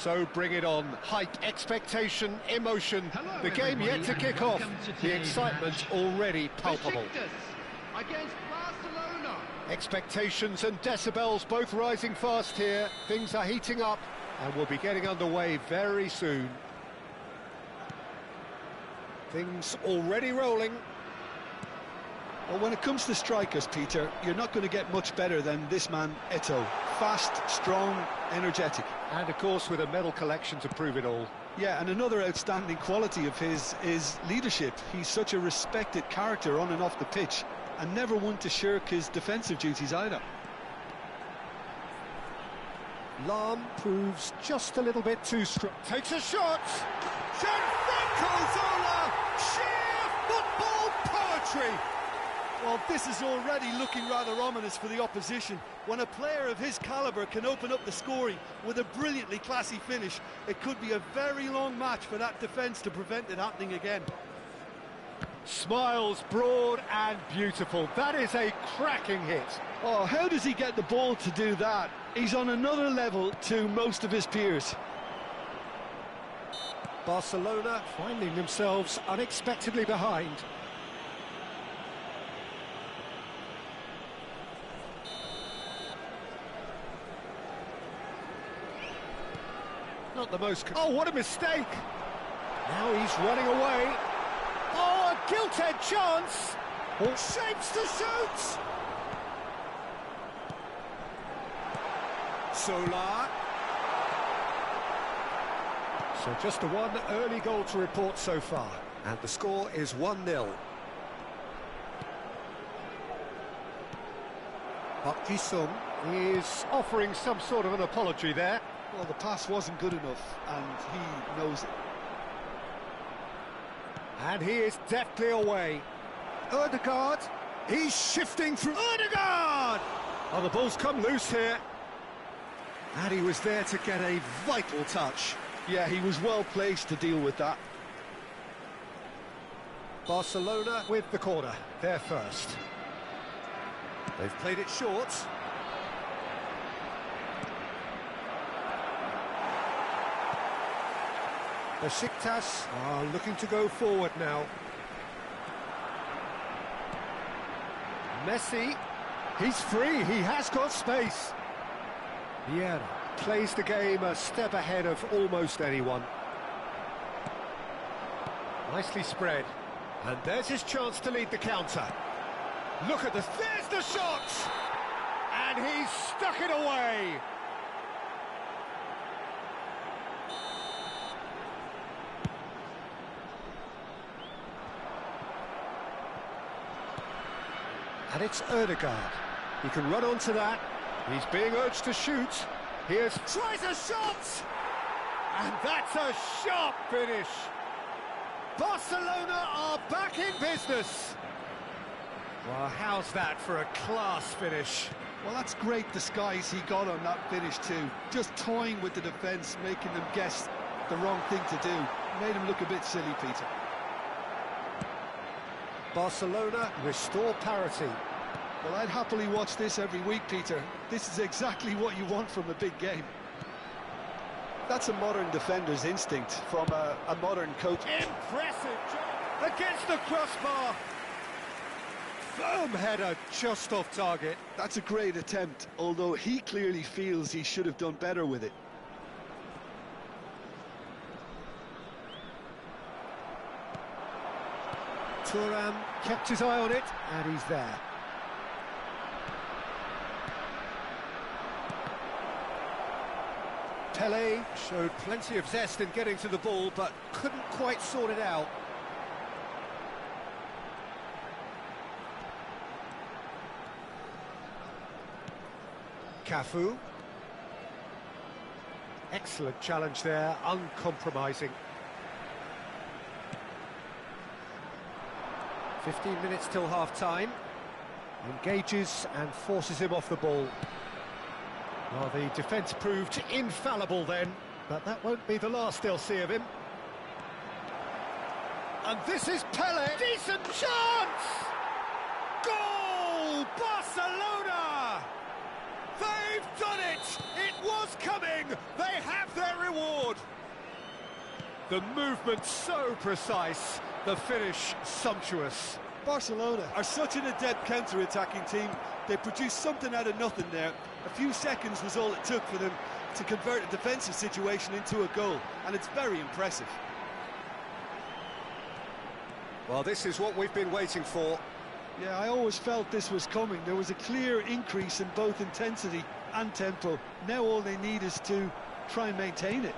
So bring it on. Hype, expectation, emotion. Hello, the game yet everybody, to and kick off. welcome to The today's excitement match. already palpable. Besiktas against Barcelona. Expectations and decibels both rising fast here. Things are heating up and we'll be getting underway very soon. Things already rolling. Well, when it comes to strikers, Peter, you're not going to get much better than this man, Eto'o. Fast, strong, energetic. And of course with a medal collection to prove it all. Yeah, and another outstanding quality of his is leadership. He's such a respected character on and off the pitch, and never one to shirk his defensive duties either. Lahm proves just a little bit too strong. Takes a shot! Gianfranco Zola! Sheer football poetry! Well, this is already looking rather ominous for the opposition. When a player of his calibre can open up the scoring with a brilliantly classy finish, it could be a very long match for that defence to prevent it happening again. Smiles broad and beautiful. That is a cracking hit. Oh, how does he get the ball to do that? He's on another level to most of his peers. Barcelona finding themselves unexpectedly behind. Not the most... Oh, what a mistake! Now he's running away. Oh, a gilt-edged chance! All shapes to shoot! Solar. So just the one early goal to report so far, and the score is 1-0. Park Ji-sung is offering some sort of an apology there. Well, the pass wasn't good enough, and he knows it. And he is deftly away. Ødegaard, he's shifting through. Ødegaard! Oh, the ball's come loose here. And he was there to get a vital touch. Yeah, he was well placed to deal with that. Barcelona with the corner, they're first. They've played it short. Besiktas are looking to go forward now. Messi, he's free, he has got space. Vieira plays the game a step ahead of almost anyone. Nicely spread. And there's his chance to lead the counter. Look at this, there's the shot! And he's stuck it away! And it's Ødegaard. He can run onto that. He's being urged to shoot. Here's... tries a shot! And that's a sharp finish. Barcelona are back in business. Well, how's that for a class finish? Well, that's great disguise he got on that finish too. Just toying with the defence, making them guess the wrong thing to do. Made him look a bit silly, Peter. Barcelona restore parity. Well, I'd happily watch this every week, Peter. This is exactly what you want from a big game. That's a modern defender's instinct from a modern coach. Impressive job against the crossbar. Firm header just off target. That's a great attempt, although he clearly feels he should have done better with it. Thuram kept his eye on it, and he's there. Pelé showed plenty of zest in getting to the ball, but couldn't quite sort it out. Cafu. Excellent challenge there, uncompromising. 15 minutes till half-time. Engages and forces him off the ball. Well, the defence proved infallible then, but that won't be the last they'll see of him. And this is Pelé. Decent chance! Goal! Barcelona! They've done it! It was coming! They have their reward! The movement so precise, the finish sumptuous. Barcelona are such an adept counter-attacking team. They produced something out of nothing there. A few seconds was all it took for them to convert a defensive situation into a goal, and it's very impressive. Well, this is what we've been waiting for. Yeah, I always felt this was coming. There was a clear increase in both intensity and tempo. Now all they need is to try and maintain it.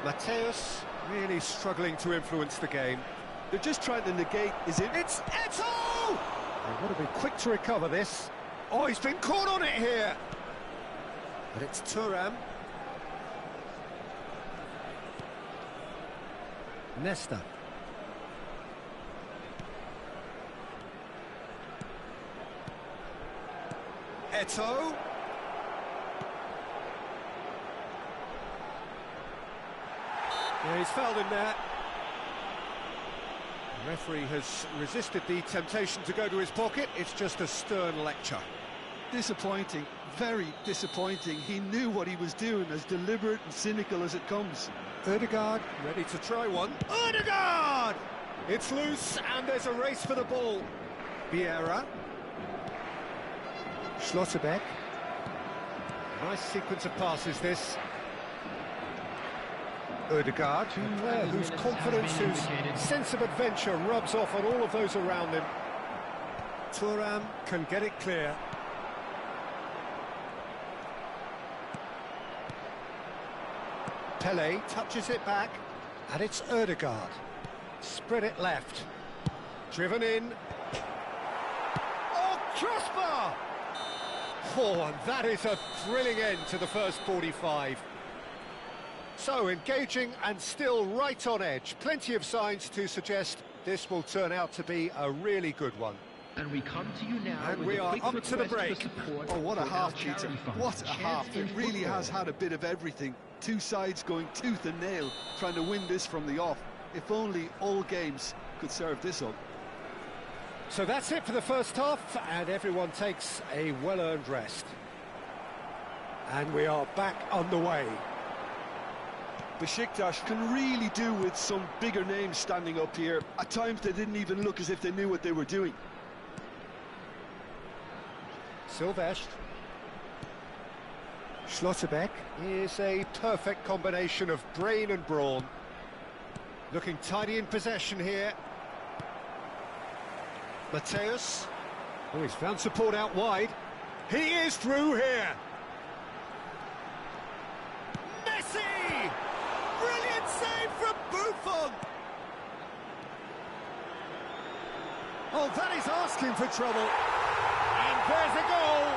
Mateus really struggling to influence the game. They're just trying to negate, is it? It's Eto'o! They've got to be quick to recover this. Oh, he's been caught on it here. But it's Thuram. Nesta. Eto'o. Yeah, he's fouled in there. The referee has resisted the temptation to go to his pocket. It's just a stern lecture. Disappointing, very disappointing. He knew what he was doing, as deliberate and cynical as it comes. Ødegaard ready to try one. Ødegaard! It's loose and there's a race for the ball. Vieira. Schlotterbeck. Nice sequence of passes this. Ødegaard, a player whose confidence, whose sense of adventure rubs off on all of those around him. Thuram can get it clear. Pele touches it back, and it's Ødegaard. Spread it left. Driven in. Oh, crossbar! Oh, and that is a thrilling end to the first 45. So engaging and still right on edge. Plenty of signs to suggest this will turn out to be a really good one. And we come to you now. And we are up to the break. Oh, what a half, Peter. What a half. It really has had a bit of everything. Two sides going tooth and nail, trying to win this from the off. If only all games could serve this up. So that's it for the first half, and everyone takes a well-earned rest. And we are back on the way. Besiktas can really do with some bigger names standing up here. At times they didn't even look as if they knew what they were doing. Silvestre. Schlotterbeck is a perfect combination of brain and brawn. Looking tidy in possession here. Mateus. Oh, he's found support out wide. He is through here. Messi! Brilliant save from Buffon! Oh, that is asking for trouble. And there's a goal.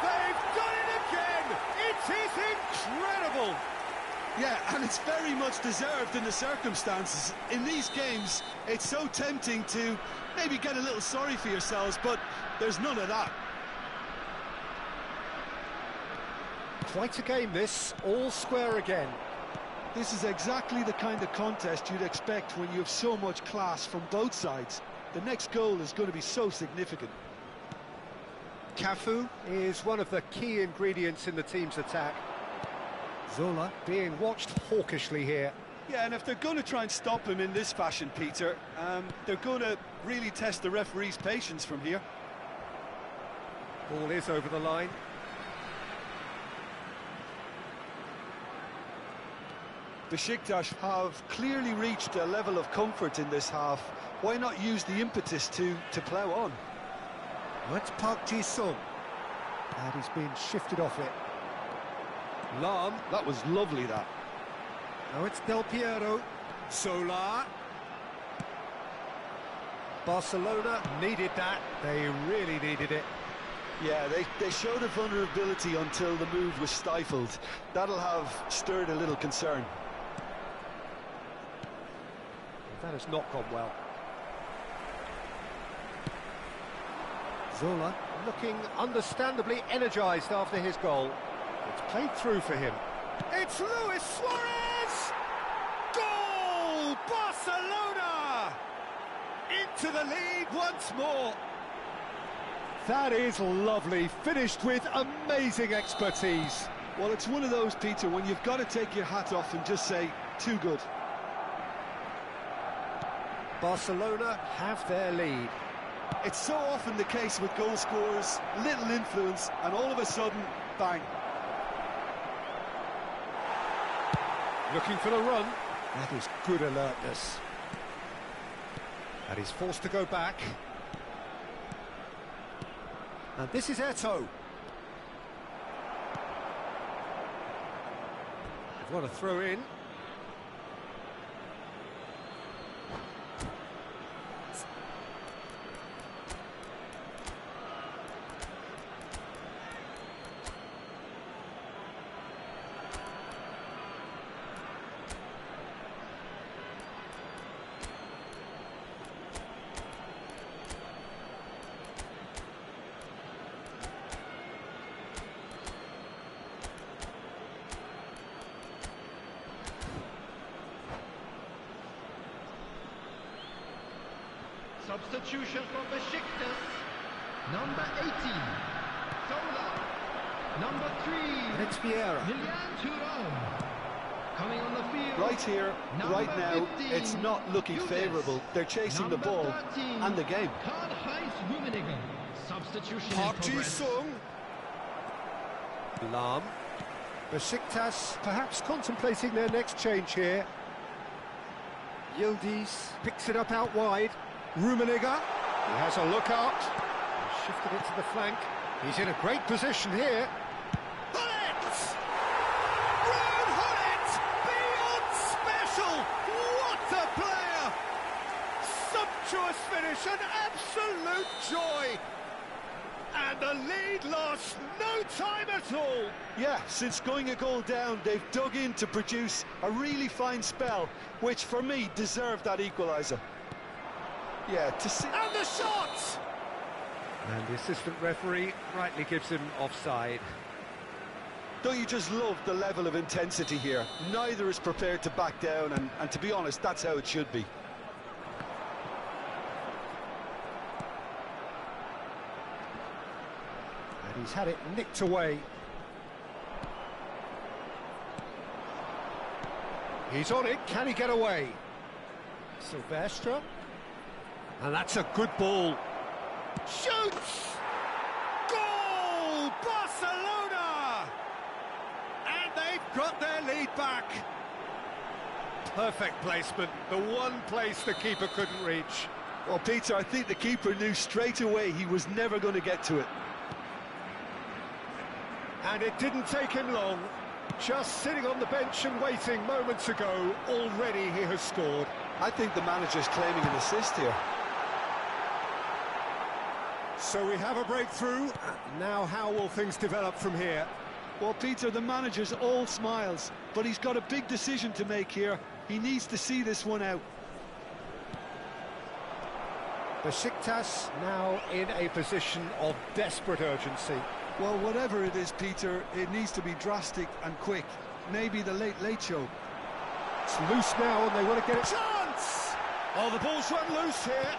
They've done it again. It is incredible. Yeah, and it's very much deserved in the circumstances. In these games, it's so tempting to maybe get a little sorry for yourselves, but there's none of that. Quite a game this, all square again. This is exactly the kind of contest you'd expect when you have so much class from both sides. The next goal is going to be so significant. Cafu is one of the key ingredients in the team's attack. Zola being watched hawkishly here. Yeah, and if they're going to try and stop him in this fashion, Peter, they're going to really test the referee's patience from here. Ball is over the line. Besiktas have clearly reached a level of comfort in this half. Why not use the impetus to plough on? That's Park Ji-sung. And he's been shifted off it. Lam. That was lovely, that. Now it's Del Piero. Solar. Barcelona needed that. They really needed it. Yeah, they showed a vulnerability until the move was stifled. That'll have stirred a little concern. That has not gone well. Zola looking understandably energised after his goal. It's played through for him. It's Luis Suarez! Goal! Barcelona! Into the lead once more. That is lovely, finished with amazing expertise. Well, it's one of those, Peter, when you've got to take your hat off and just say, too good. Barcelona have their lead. It's so often the case with goal scorers, little influence, and all of a sudden, bang. Looking for the run. That is good alertness. And he's forced to go back. And this is Eto'o. They've got to throw in. Substitution for Besiktas. Number 18, Zola. Number 3, It's Vieira. Milian Thuram. Coming on the field. Right here, number right now, 15, it's not looking Judas. favourable. They're chasing number the ball 13, and the game. Karl-Heinz Rummenigge. Substitution Park in progress. Ji-sung. Lam. Besiktas perhaps contemplating their next change here. Yildiz picks it up out wide. Rummenigge, he has a look out. Shifted it to the flank. He's in a great position here. Hullet! Ruud Hullet! Beyond special! What a player! Sumptuous finish, an absolute joy. And the lead lost no time at all. Yeah, since going a goal down, they've dug in to produce a really fine spell, which for me deserved that equaliser. Yeah, to see... And the shot! And the assistant referee rightly gives him offside. Don't you just love the level of intensity here? Neither is prepared to back down, and to be honest, that's how it should be. And he's had it nicked away. He's on it, can he get away? Silvestre. And that's a good ball. Shoots! Goal! Barcelona! And they've got their lead back. Perfect placement, the one place the keeper couldn't reach. Well, Peter, I think the keeper knew straight away he was never going to get to it. And it didn't take him long. Just sitting on the bench and waiting moments ago, already he has scored. I think the manager's claiming an assist here. So we have a breakthrough. Now how will things develop from here? Well, Peter, the manager's all smiles, but he's got a big decision to make here. He needs to see this one out. Besiktas now in a position of desperate urgency. Well, whatever it is, Peter, it needs to be drastic and quick. Maybe the late show. It's loose now and they want to get a chance! Oh, the ball's run loose here.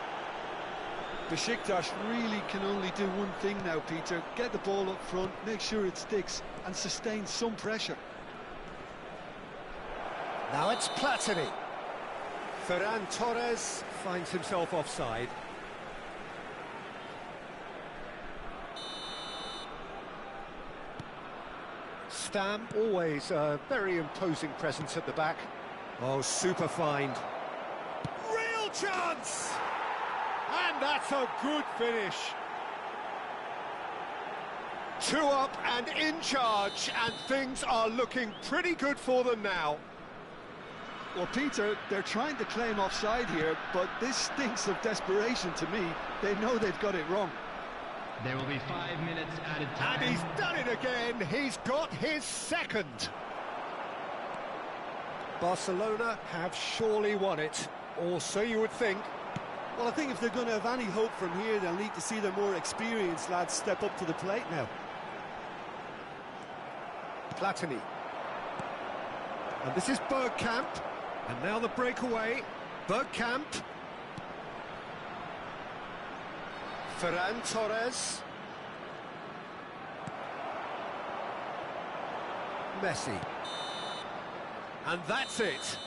Besiktas really can only do one thing now, Peter. Get the ball up front, make sure it sticks, and sustain some pressure. Now it's Platini. Ferran Torres finds himself offside. Stam, always a very imposing presence at the back. Oh, super find. Real chance! And that's a good finish. 2 up and in charge, and things are looking pretty good for them now. Well, Peter, they're trying to claim offside here, but this stinks of desperation to me. They know they've got it wrong. There will be 5 minutes added time. And he's done it again. He's got his second. Barcelona have surely won it, or so you would think. Well, I think if they're going to have any hope from here, they'll need to see their more experienced lads step up to the plate now. Platini. And this is Bergkamp. And now the breakaway. Bergkamp. Ferran Torres. Messi. And that's it.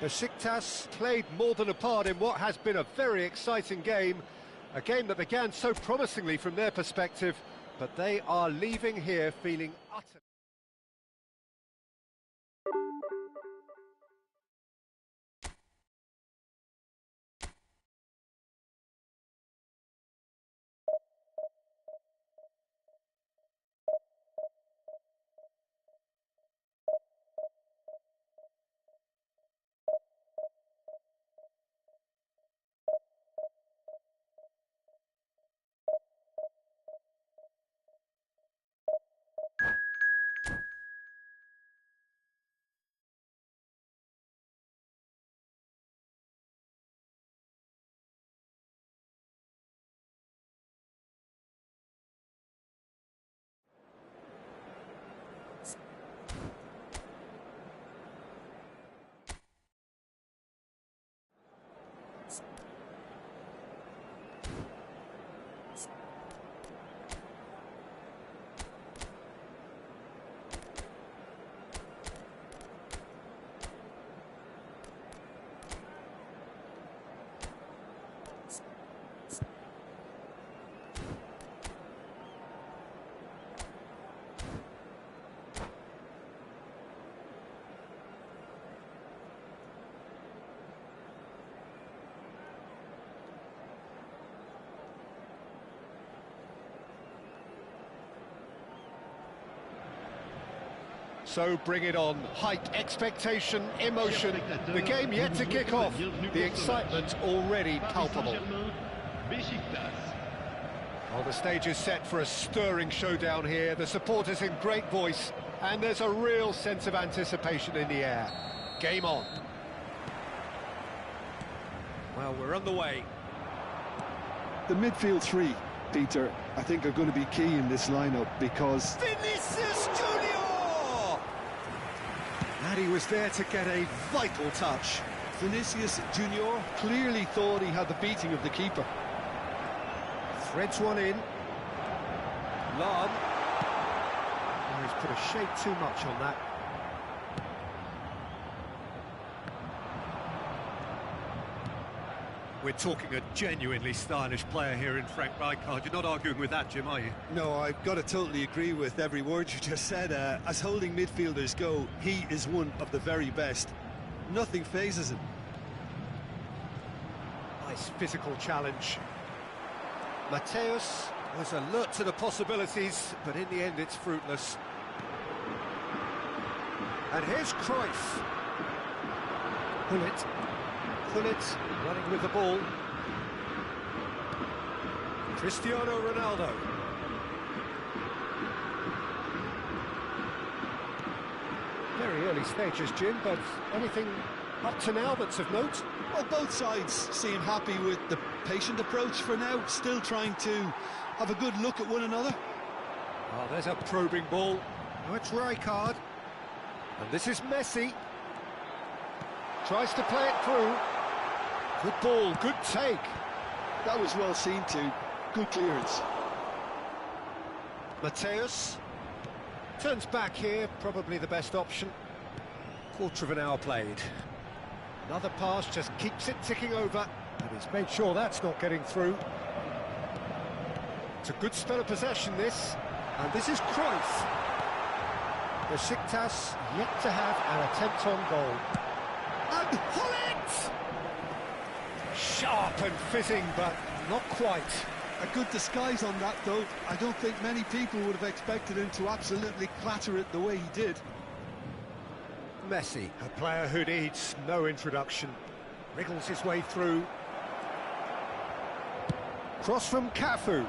Besiktas played more than a part in what has been a very exciting game. A game that began so promisingly from their perspective, but they are leaving here feeling utterly... So bring it on. Hype, expectation, emotion. The game yet to kick off. The excitement already palpable. Well, the stage is set for a stirring showdown here. The supporters in great voice, and there's a real sense of anticipation in the air. Game on. Well, we're underway. The midfield three, Peter, I think are going to be key in this lineup because... Vinicius Junior! And he was there to get a vital touch. Vinicius Junior clearly thought he had the beating of the keeper. Threads one in. Lam. Oh, he's put a shade too much on that. We're talking a genuinely stylish player here in Frank Rijkaard. You're not arguing with that, Jim, are you? No, I've got to totally agree with every word you just said. As holding midfielders go, he is one of the very best. Nothing phases him. Nice physical challenge. Mateus was alert to the possibilities, but in the end it's fruitless. And here's Cruyff. Gullit running with the ball. Cristiano Ronaldo. Very early stages, Jim, but anything up to now that's of note? Well, both sides seem happy with the patient approach for now, still trying to have a good look at one another. Oh, there's a probing ball. Oh, it's Rijkaard. And this is Messi. Tries to play it through. Good ball, good take. That was well seen too. Good clearance. Mateus turns back here, probably the best option. Quarter of an hour played. Another pass just keeps it ticking over, and he's made sure that's not getting through. It's a good spell of possession, this. And this is Cruyff. Besiktas yet to have an attempt on goal. And Hullet! Sharp and fizzing, but not quite. A good disguise on that, though. I don't think many people would have expected him to absolutely clatter it the way he did. Messi, a player who needs no introduction. Wriggles his way through. Cross from Cafu.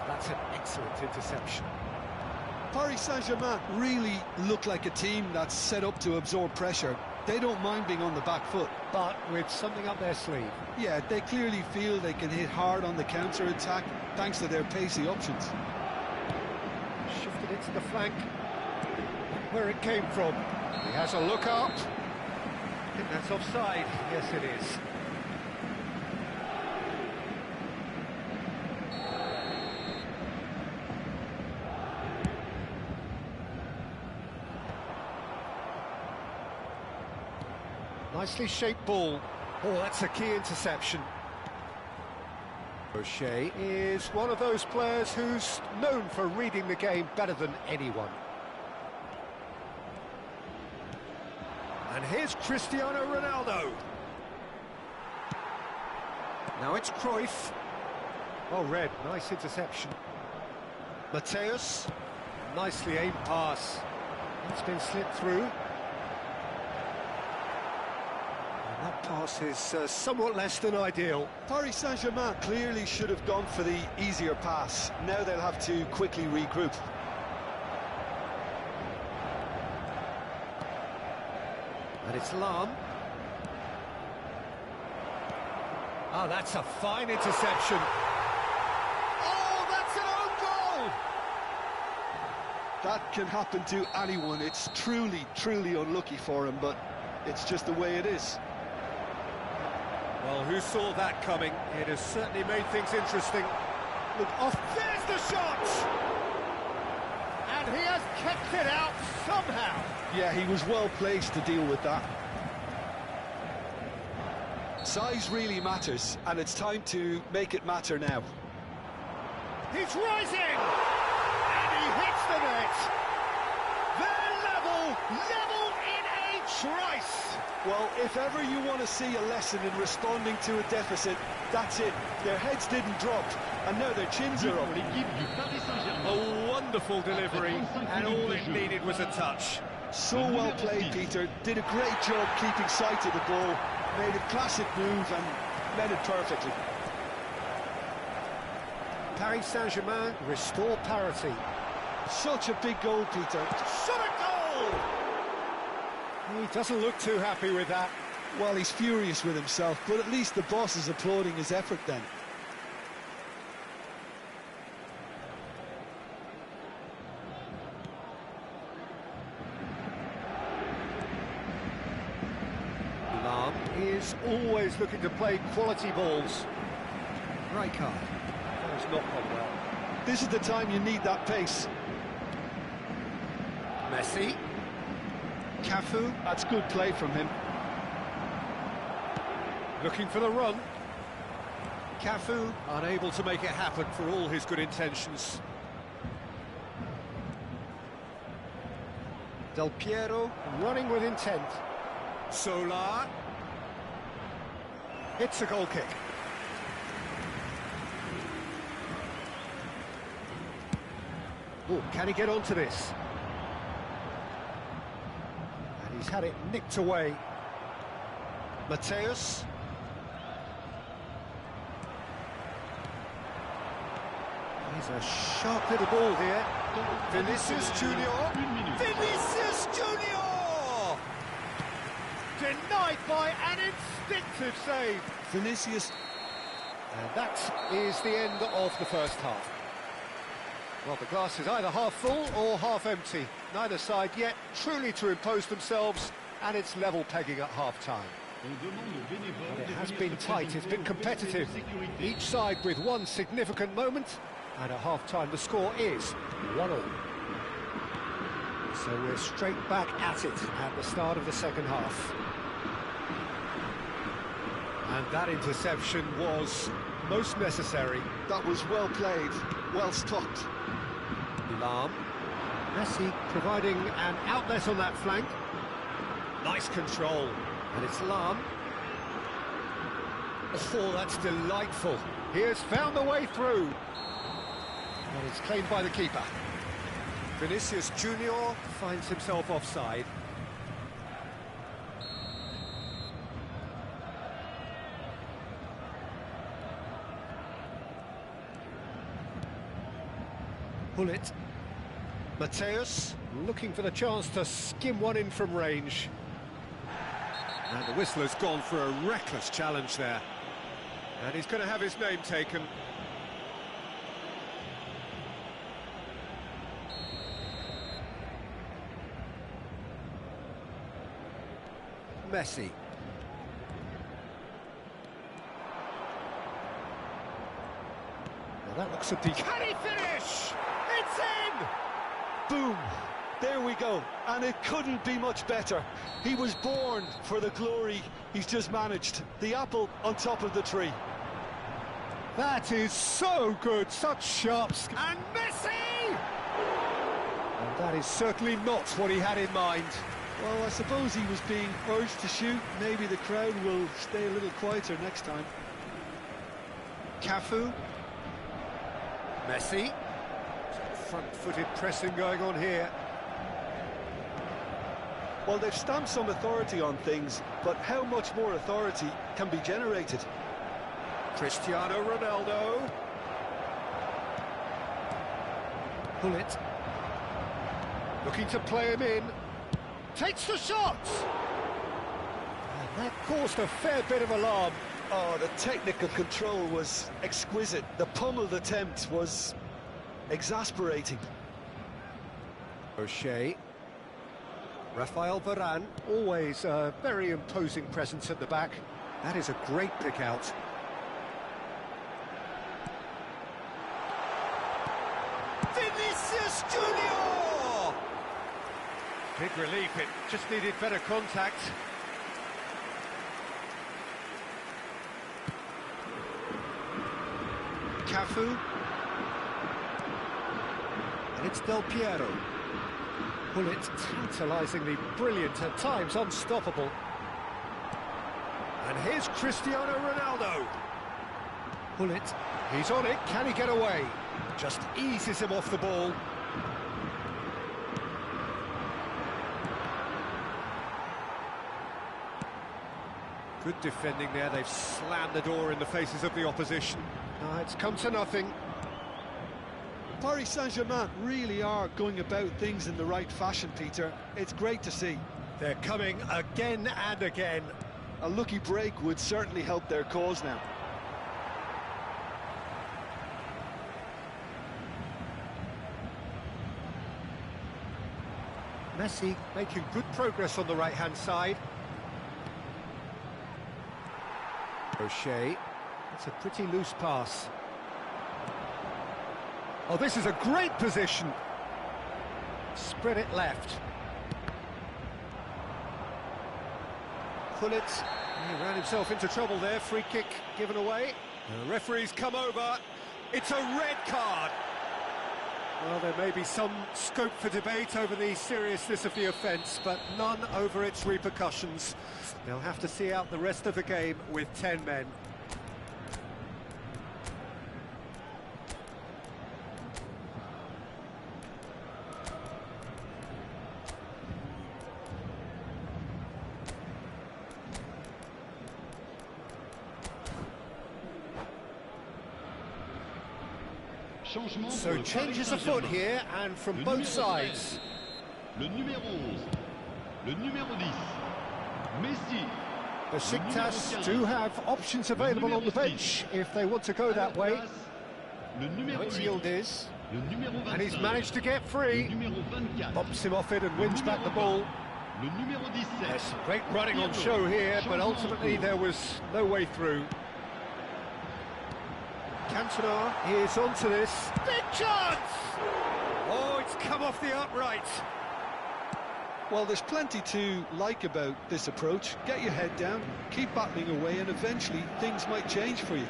That's an excellent interception. Paris Saint-Germain really look like a team that's set up to absorb pressure. They don't mind being on the back foot. But with something up their sleeve. Yeah, they clearly feel they can hit hard on the counter-attack thanks to their pacey options. Shifted it to the flank. Where it came from. He has a look up. I think that's offside. Yes, it is. Nicely shaped ball. Oh, that's a key interception. O'Shea is one of those players who's known for reading the game better than anyone. And here's Cristiano Ronaldo. Now it's Cruyff. Oh, red, nice interception. Mateus, nicely aimed pass. It's been slipped through. And that pass is somewhat less than ideal. Paris Saint-Germain clearly should have gone for the easier pass. Now they'll have to quickly regroup. And it's Lam. Ah, that's a fine interception. Oh, that's an own goal! That can happen to anyone. It's truly, truly unlucky for him, but it's just the way it is. Well, who saw that coming? It has certainly made things interesting. Look off, there's the shot! And he has kept it out somehow. Yeah, he was well placed to deal with that. Size really matters, and it's time to make it matter now. He's rising! And he hits the net! They're level in a trice! Well, if ever you want to see a lesson in responding to a deficit, that's it. Their heads didn't drop, and now their chins are up. A wonderful delivery, and all it needed was a touch. So well played, Peter. Did a great job keeping sight of the ball. Made a classic move and led it perfectly. Paris Saint-Germain restore parity. Such a big goal, Peter. Shot a goal! He doesn't look too happy with that. Well, he's furious with himself, but at least the boss is applauding his effort then. Lam is always looking to play quality balls. Right card. That has not gone well. This is the time you need that pace. Messi. Cafu. That's good play from him. Looking for the run. Cafu unable to make it happen for all his good intentions. Del Piero running with intent. Solar. It's a goal kick. Oh, can he get onto this? And he's had it nicked away. Mateus. He's a sharp little ball here. Vinicius Junior. Vinicius Junior! Denied by an instinctive save. Vinicius. And that is the end of the first half. Well, the glass is either half full or half empty. Neither side yet truly to impose themselves, and it's level pegging at half-time. But it has been tight, it's been competitive. Each side with one significant moment, and at half-time the score is 1-1. So we're straight back at it at the start of the second half. And that interception was most necessary. That was well played, well stopped. Lam. Messi providing an outlet on that flank. Nice control. And it's Lam. Oh, that's delightful. He has found the way through. And it's claimed by the keeper. Vinicius Junior finds himself offside. Bullet. Mateus looking for the chance to skim one in from range. And the whistler's gone for a reckless challenge there. And he's going to have his name taken. Messi. Well, that looks a deep... Can he finish? It's in! Boom! There we go, and it couldn't be much better. He was born for the glory he's just managed. The apple on top of the tree. That is so good, such sharp... And Messi! And that is certainly not what he had in mind. Well, I suppose he was being urged to shoot. Maybe the crowd will stay a little quieter next time. Cafu. Messi. Front-footed pressing going on here. Well, they've stamped some authority on things, but how much more authority can be generated? Cristiano Ronaldo. Bullet. Looking to play him in. Takes the shot! And that caused a fair bit of alarm. Oh, the technical control was exquisite. The pummeled attempt was exasperating. O'Shea. Rafael Varane, always a very imposing presence at the back. That is a great pick out. Vinicius Junior! Big relief, it just needed better contact. Cafu. And it's Del Piero. Bullet tantalisingly brilliant, at times unstoppable. And here's Cristiano Ronaldo. Bullet, he's on it, can he get away? Just eases him off the ball. Good defending there, they've slammed the door in the faces of the opposition. It's come to nothing. Paris Saint-Germain really are going about things in the right fashion, Peter. It's great to see. They're coming again and again. A lucky break would certainly help their cause now. Messi making good progress on the right-hand side. O'Shea, it's a pretty loose pass. Oh, this is a great position. Spread it left. Pullet, he ran himself into trouble there. Free kick given away. The referee's come over. It's a red card. Well, there may be some scope for debate over the seriousness of the offence, but none over its repercussions. They'll have to see out the rest of the game with 10 men. So changes afoot here, and from both sides. Le numéro 11, le numéro 10, Messi. Besiktas do have options available on the bench if they want to go that way. Now it's Yildiz, and he's managed to get free. Bumps him off it and wins back the ball. Yes, great running on show here, but ultimately there was no way through. Cantona is onto this. Big chance! Oh, it's come off the upright. Well, there's plenty to like about this approach. Get your head down, keep battling away, and eventually things might change for you.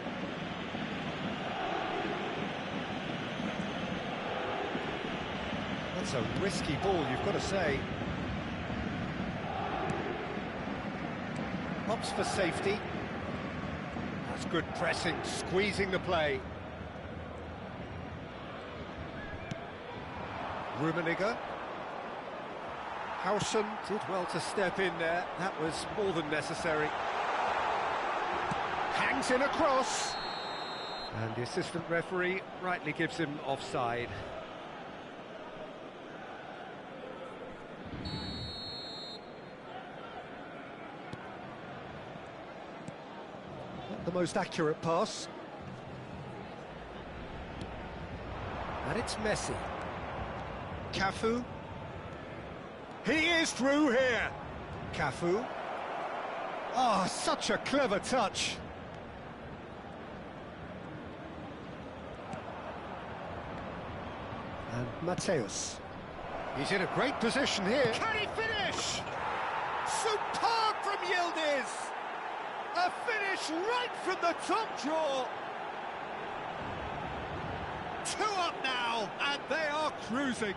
That's a risky ball, you've got to say. Opts for safety. That's good pressing, squeezing the play. Rummenigge. Hausen did well to step in there. That was more than necessary. Hangs in a cross. And the assistant referee rightly gives him offside. Not the most accurate pass. And it's Messi. Cafu. He is through here. Cafu. Oh, such a clever touch. And Mateus. He's in a great position here. Can he finish? Superb from Yildiz. A finish right from the top draw. 2 up now, and they are cruising.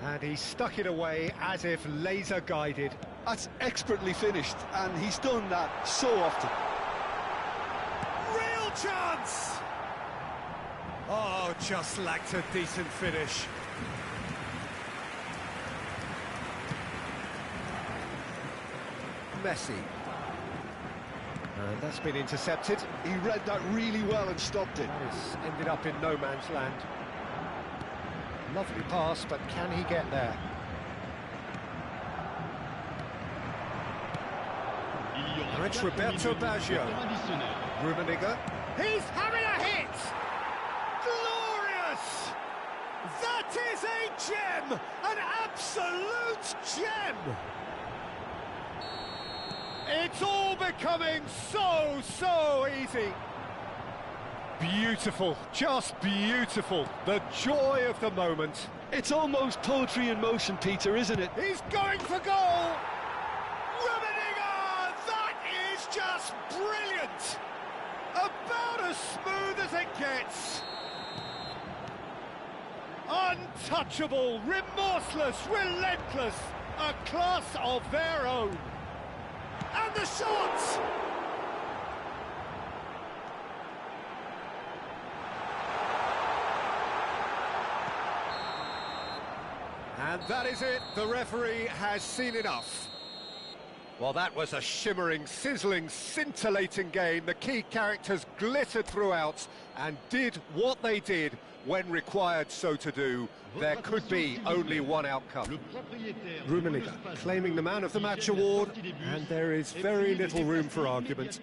And he stuck it away as if laser guided. That's expertly finished, and he's done that so often. Real chance! Oh, just lacked a decent finish. Messi. And that's been intercepted. He read that really well and stopped it. It's ended up in no man's land. Lovely pass, but can he get there? Now it's Roberto Baggio. Rummenigge. He's having a hit! Glorious! That is a gem! An absolute gem! It's all becoming so easy. Beautiful, just beautiful. The joy of the moment. It's almost poetry in motion, Peter, isn't it? He's going for goal! Rummenigge! That is just brilliant! About as smooth as it gets. Untouchable, remorseless, relentless. A class of their own. And the shots! And that is it. The referee has seen enough. Well, that was a shimmering, sizzling, scintillating game. The key characters glittered throughout and did what they did when required so to do. There could be only one outcome. Rummenigge claiming the Man of the Match award, and there is very little room for argument.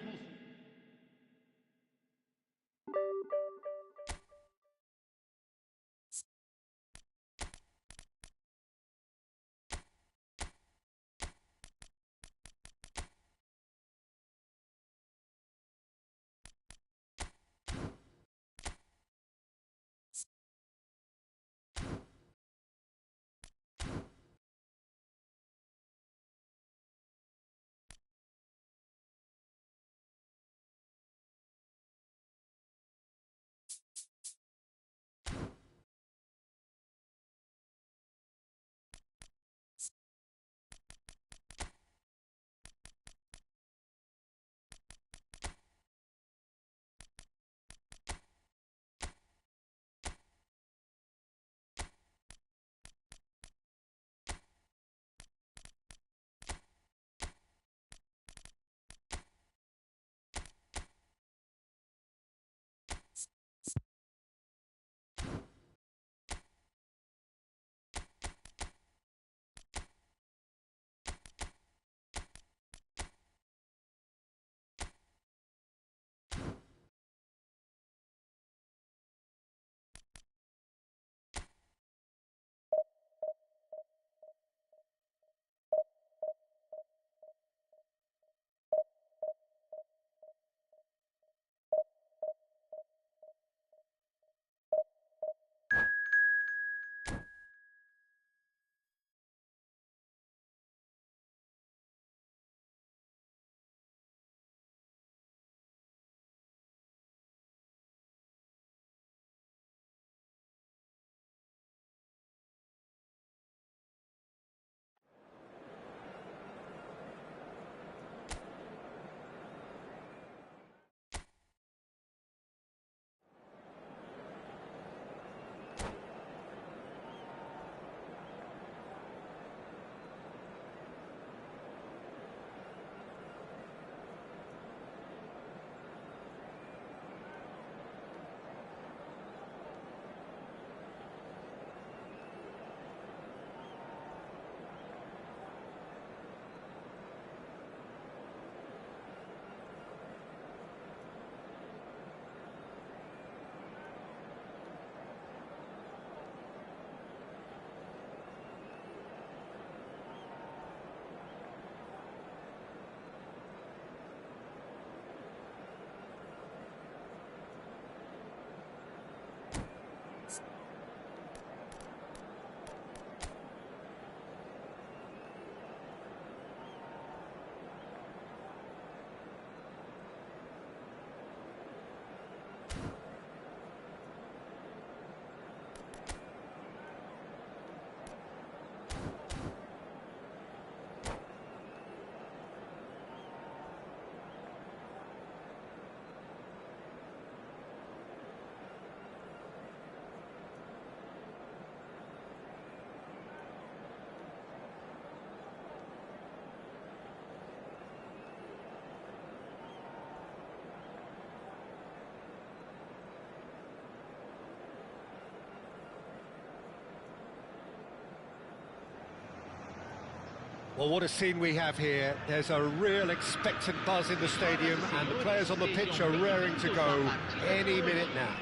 Well, what a scene we have here. There's a real expectant buzz in the stadium, and the players on the pitch are raring to go any minute now.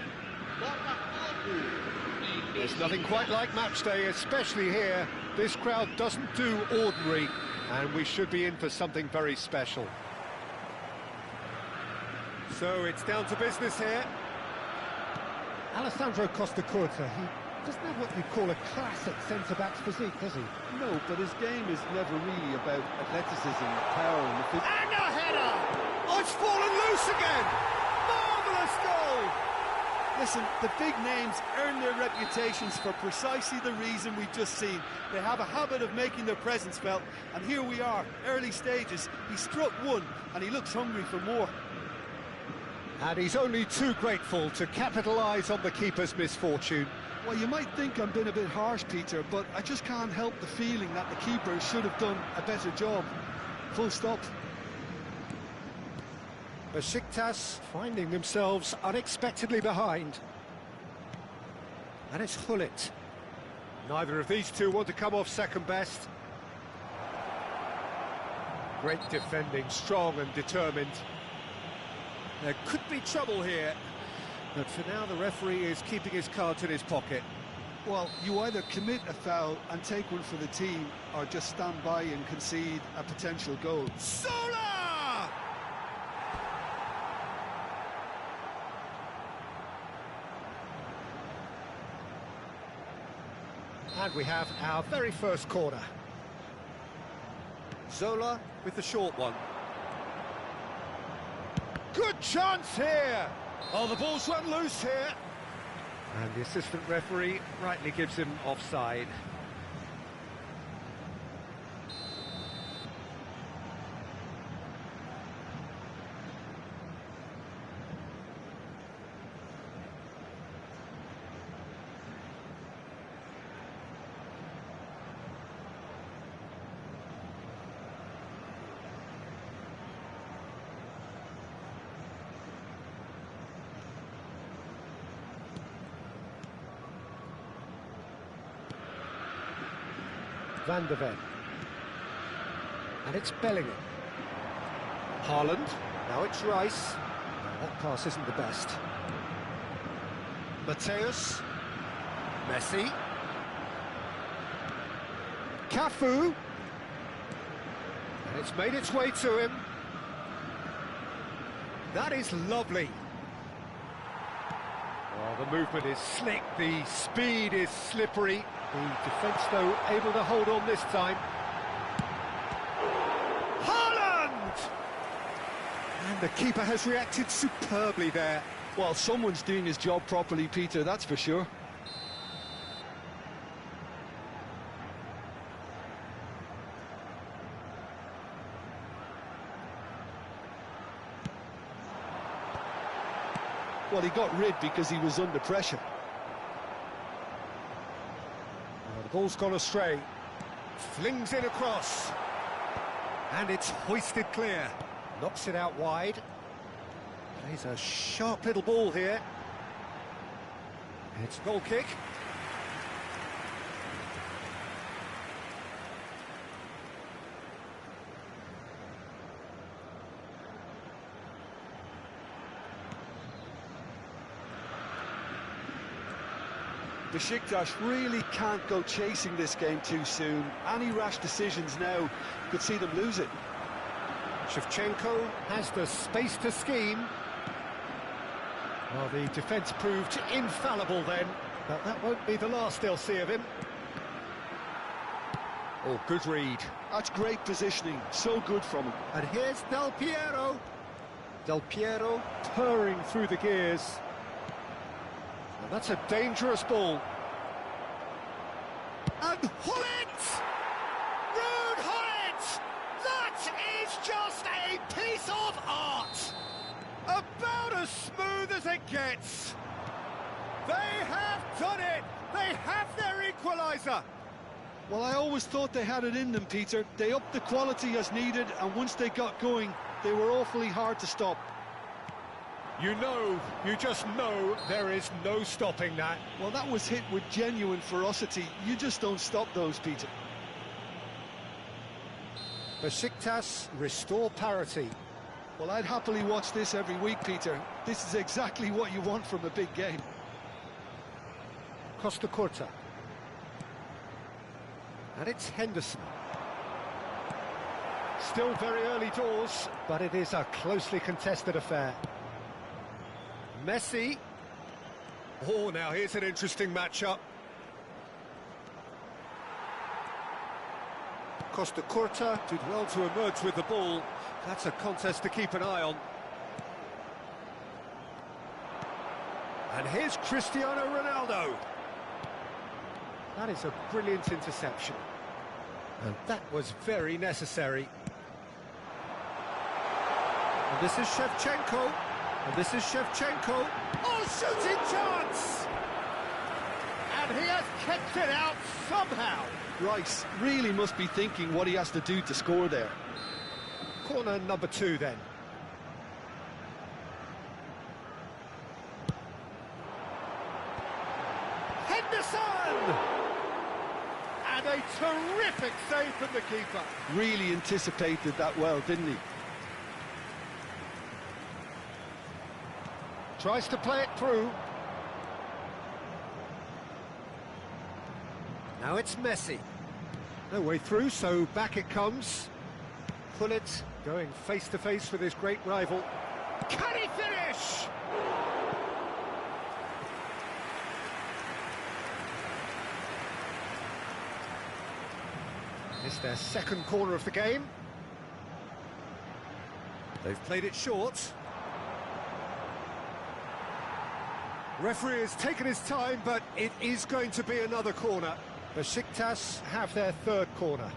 There's nothing quite like match day, especially here. This crowd doesn't do ordinary, and we should be in for something very special. So it's down to business here. Alessandro Costacurta, he doesn't have what you call a classic centre-back's physique, does he? No, but his game is never really about athleticism, power and the physique. And a header! Oh, it's fallen loose again! Marvellous goal! Listen, the big names earn their reputations for precisely the reason we've just seen. They have a habit of making their presence felt, and here we are, early stages. He struck one, and he looks hungry for more. And he's only too grateful to capitalise on the keeper's misfortune. Well, you might think I'm being a bit harsh, Peter, but I just can't help the feeling that the keeper should have done a better job. Full stop. Besiktas finding themselves unexpectedly behind. And it's Hullet. Neither of these two want to come off second best. Great defending, strong and determined. There could be trouble here, but for now the referee is keeping his cards in his pocket. Well, you either commit a foul and take one for the team, or just stand by and concede a potential goal. Sola! And we have our very first corner. Zola with the short one. Good chance here! Oh, the ball's run loose here. And the assistant referee rightly gives him offside. Van der Ven. And it's Bellingham. Haaland. Now it's Rice. No, that pass isn't the best. Mateus. Messi. Cafu. And it's made its way to him. That is lovely. Well, the movement is slick, the speed is slippery. The defence, though, able to hold on this time. Haaland! And the keeper has reacted superbly there. Well, someone's doing his job properly, Peter, that's for sure. Well, he got rid because he was under pressure. The ball's gone astray. Flings it across. And it's hoisted clear. Knocks it out wide. Plays a sharp little ball here. It's goal kick. Besiktas really can't go chasing this game too soon. Any rash decisions now could see them lose it. Shevchenko has the space to scheme. Well, the defence proved infallible then, but that won't be the last they'll see of him. Oh, good read. That's great positioning, so good from him. And here's Del Piero. Del Piero purring through the gears. And that's a dangerous ball. And Hullet! Ruud Hullet! That is just a piece of art! About as smooth as it gets. They have done it! They have their equaliser! Well, I always thought they had it in them, Peter. They upped the quality as needed, and once they got going, they were awfully hard to stop. You just know there is no stopping that. Well, that was hit with genuine ferocity. You just don't stop those, Peter. Besiktas restore parity. Well, I'd happily watch this every week, Peter. This is exactly what you want from a big game. Costa Curta. And it's Henderson. Still very early doors, but it is a closely contested affair. Messi. Oh, now here's an interesting matchup. Costa Curta did well to emerge with the ball. That's a contest to keep an eye on. And here's Cristiano Ronaldo. That is a brilliant interception. And that was very necessary. And this is Shevchenko. And this is Shevchenko. Oh, shooting chance! And he has kept it out somehow. Rice really must be thinking what he has to do to score there. Corner number 2 then. Henderson! And a terrific save from the keeper. Really anticipated that well, didn't he? Tries to play it through. Now it's Messi. No way through, so back it comes. Pullet going face-to-face with his great rival. Can he finish? It's their second corner of the game. They've played it short. Referee has taken his time, but it is going to be another corner. Besiktas have their third corner.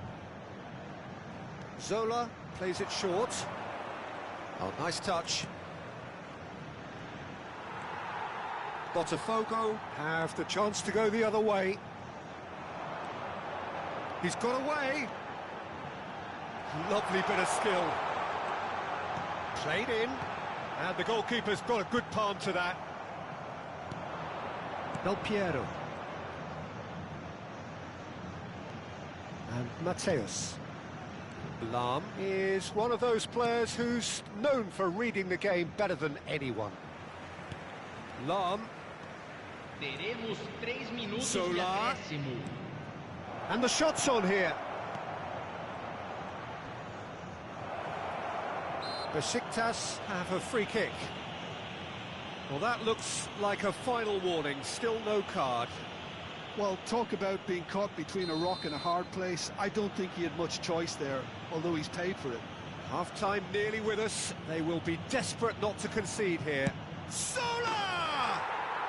Zola plays it short. Oh, nice touch. Botafogo have the chance to go the other way. He's got away. Lovely bit of skill. Played in. And the goalkeeper's got a good palm to that. Del Piero. And Mateus. Lahm is one of those players who's known for reading the game better than anyone. Lahm. Zola. And the shot's on here. Besiktas have a free kick. Well, that looks like a final warning. Still no card. Well, talk about being caught between a rock and a hard place. I don't think he had much choice there, although he's paid for it. Half-time nearly with us. They will be desperate not to concede here. Zola!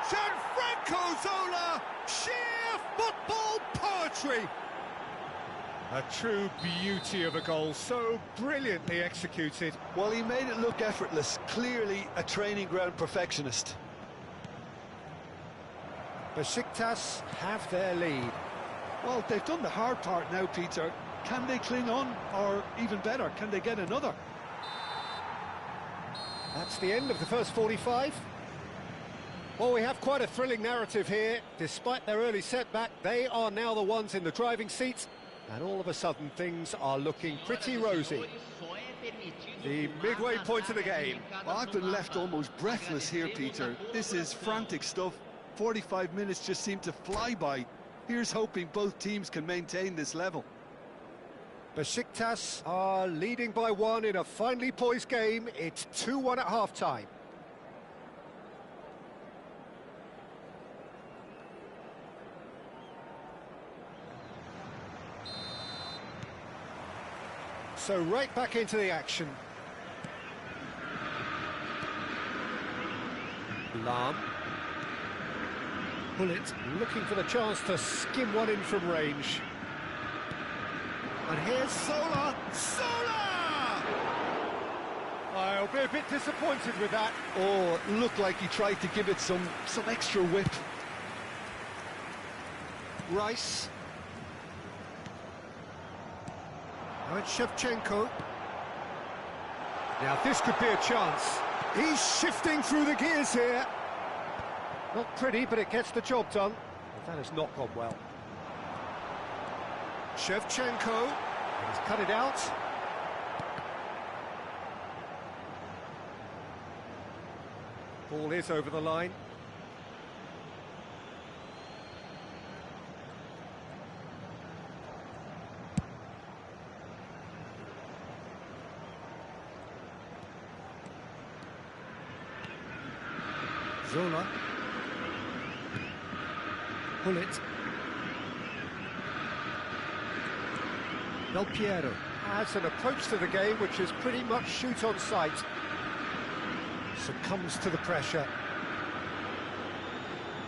Gianfranco Zola! Sheer football poetry! A true beauty of a goal, so brilliantly executed. Well, he made it look effortless. Clearly a training ground perfectionist. Besiktas have their lead. Well, they've done the hard part now, Peter. Can they cling on, or even better, can they get another? That's the end of the first 45. Well, we have quite a thrilling narrative here. Despite their early setback, they are now the ones in the driving seat. And all of a sudden, things are looking pretty rosy. The midway point of the game. Well, I've been left almost breathless here, Peter. This is frantic stuff. 45 minutes just seem to fly by. Here's hoping both teams can maintain this level. Besiktas are leading by 1 in a finely poised game. It's 2-1 at half-time. So right back into the action. Lahm. Pullet looking for the chance to skim one in from range. And here's Zola. Zola! I'll be a bit disappointed with that. Oh, it looked like he tried to give it some extra whip. Rice. Now it's Shevchenko. Now this could be a chance. He's shifting through the gears here. Not pretty, but it gets the job done. Well, that has not gone well. Shevchenko. He's cut it out. Ball is over the line. Zola. Pullet. Del Piero has an approach to the game which is pretty much shoot on sight. Succumbs to the pressure.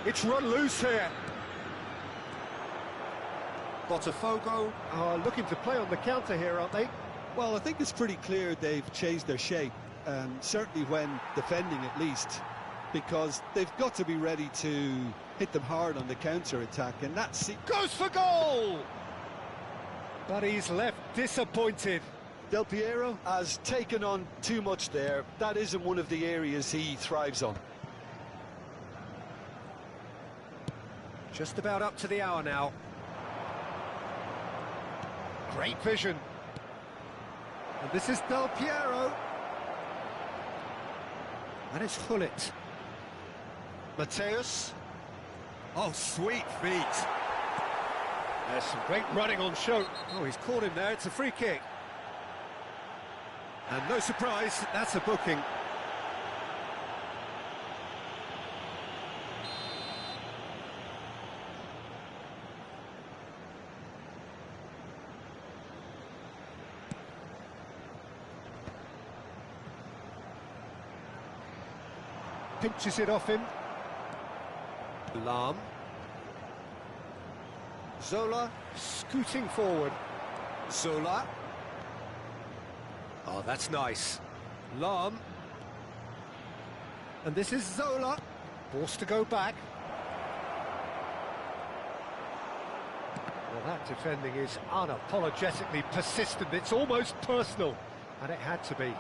It's run loose here. Botafogo are looking to play on the counter here, aren't they? Well, I think it's pretty clear they've changed their shape, certainly when defending at least, because they've got to be ready to hit them hard on the counter-attack, and that's... Goes for goal! But he's left disappointed. Del Piero has taken on too much there. That isn't one of the areas he thrives on. Just about up to the hour now. Great vision. And this is Del Piero. And it's Hullet. Mateus. Oh, sweet feet. There's some great running on show. Oh, he's caught him there. It's a free kick. And no surprise, that's a booking. Pinches it off him. Lahm. Zola scooting forward. Zola. Oh, that's nice. Lahm. And this is Zola. Forced to go back. Well, that defending is unapologetically persistent. It's almost personal. And it had to be.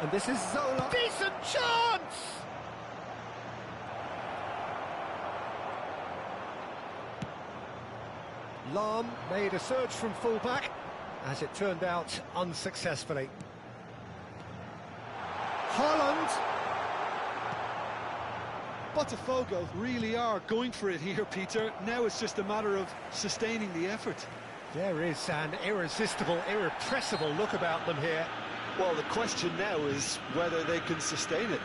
And this is Zola. Decent chance! Lahm made a surge from full-back, as it turned out unsuccessfully. Haaland! Botafogo really are going for it here, Peter. Now it's just a matter of sustaining the effort. There is an irresistible, irrepressible look about them here. Well, the question now is whether they can sustain it.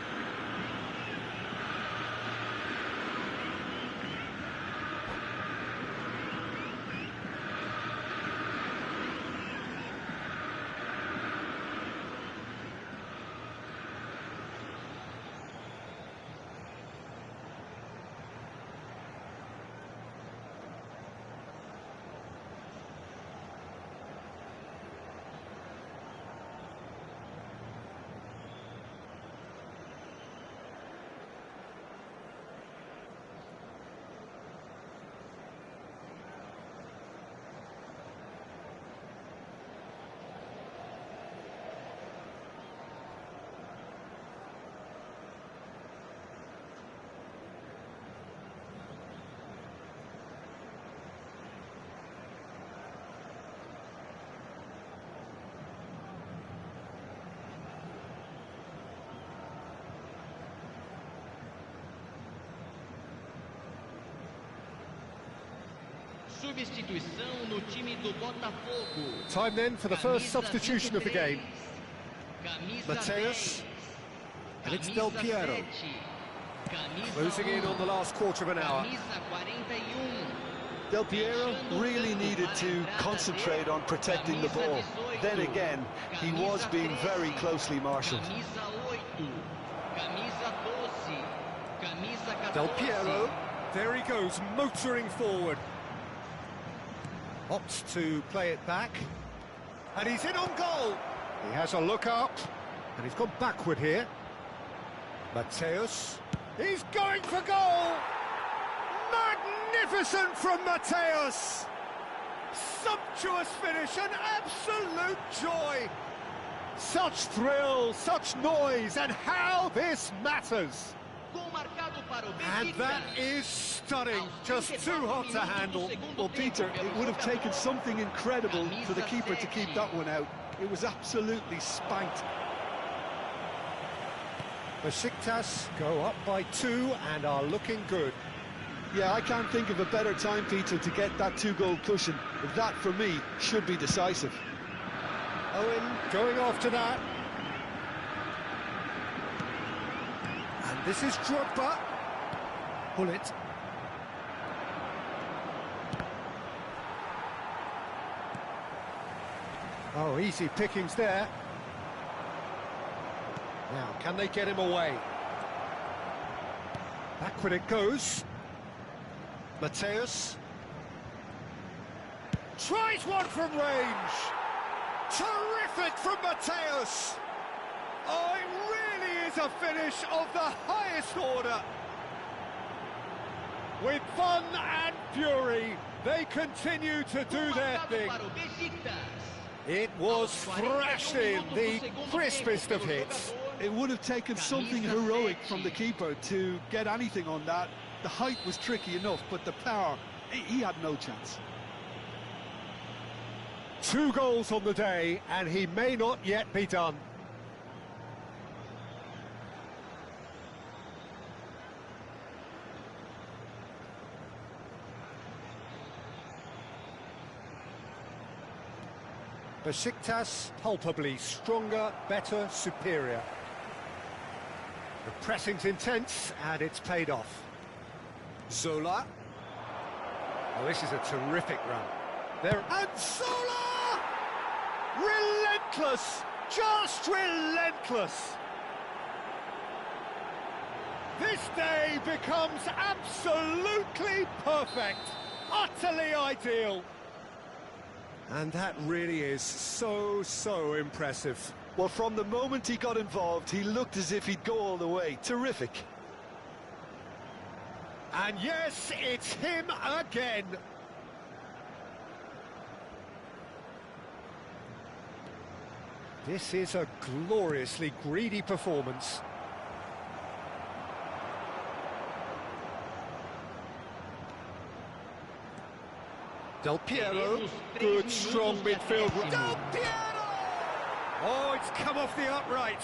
Substituição no time do Botafogo. Time then for the first substitution of the game. Mateus. And it's Del Piero. Closing in on the last quarter of an hour. Del Piero really needed to concentrate on protecting the ball. Then again, he was being very closely marshalled. Del Piero, there he goes, motoring forward. Opts to play it back. And he's in on goal. He has a look up. And he's gone backward here. Mateus. He's going for goal! Magnificent from Mateus! Sumptuous finish, an absolute joy! Such thrill, such noise, and how this matters! And that is stunning, just too hot to handle. Well, Peter, it would have taken something incredible for the keeper to keep that one out. It was absolutely spanked. Besiktas go up by 2 and are looking good. Yeah, I can't think of a better time, Peter, to get that 2-goal cushion. That, for me, should be decisive. Owen going after that. And this is Drogba. Hullet. Oh, easy pickings there. Now, can they get him away? Backward it goes. Mateus. Tries one from range. Terrific from Mateus. Oh, it really is a finish of the highest order. With fun and fury, They continue to do their thing. It was thrashed in, the crispest of hits. It would have taken something heroic from the keeper to get anything on that. The height was tricky enough, but the power, he had no chance. 2 goals on the day, and he may not yet be done. Besiktas palpably stronger, better, superior. The pressing's intense, and it's paid off. Zola. Oh, this is a terrific run. There, and Zola! Relentless! Just relentless! This day becomes absolutely perfect, utterly ideal. And that really is so impressive. Well, from the moment he got involved, he looked as if he'd go all the way. Terrific. And yes, it's him again. This is a gloriously greedy performance. Del Piero, good strong midfield. Del Piero! Oh, it's come off the upright.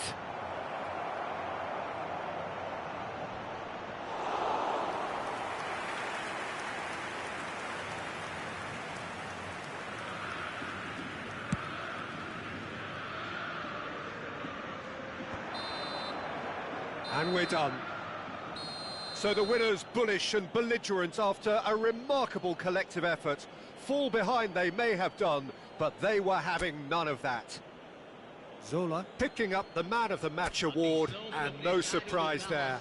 And we're done. So the winners, bullish and belligerent after a remarkable collective effort. Fall behind they may have done, but they were having none of that. Zola picking up the Man of the Match award, and no surprise there.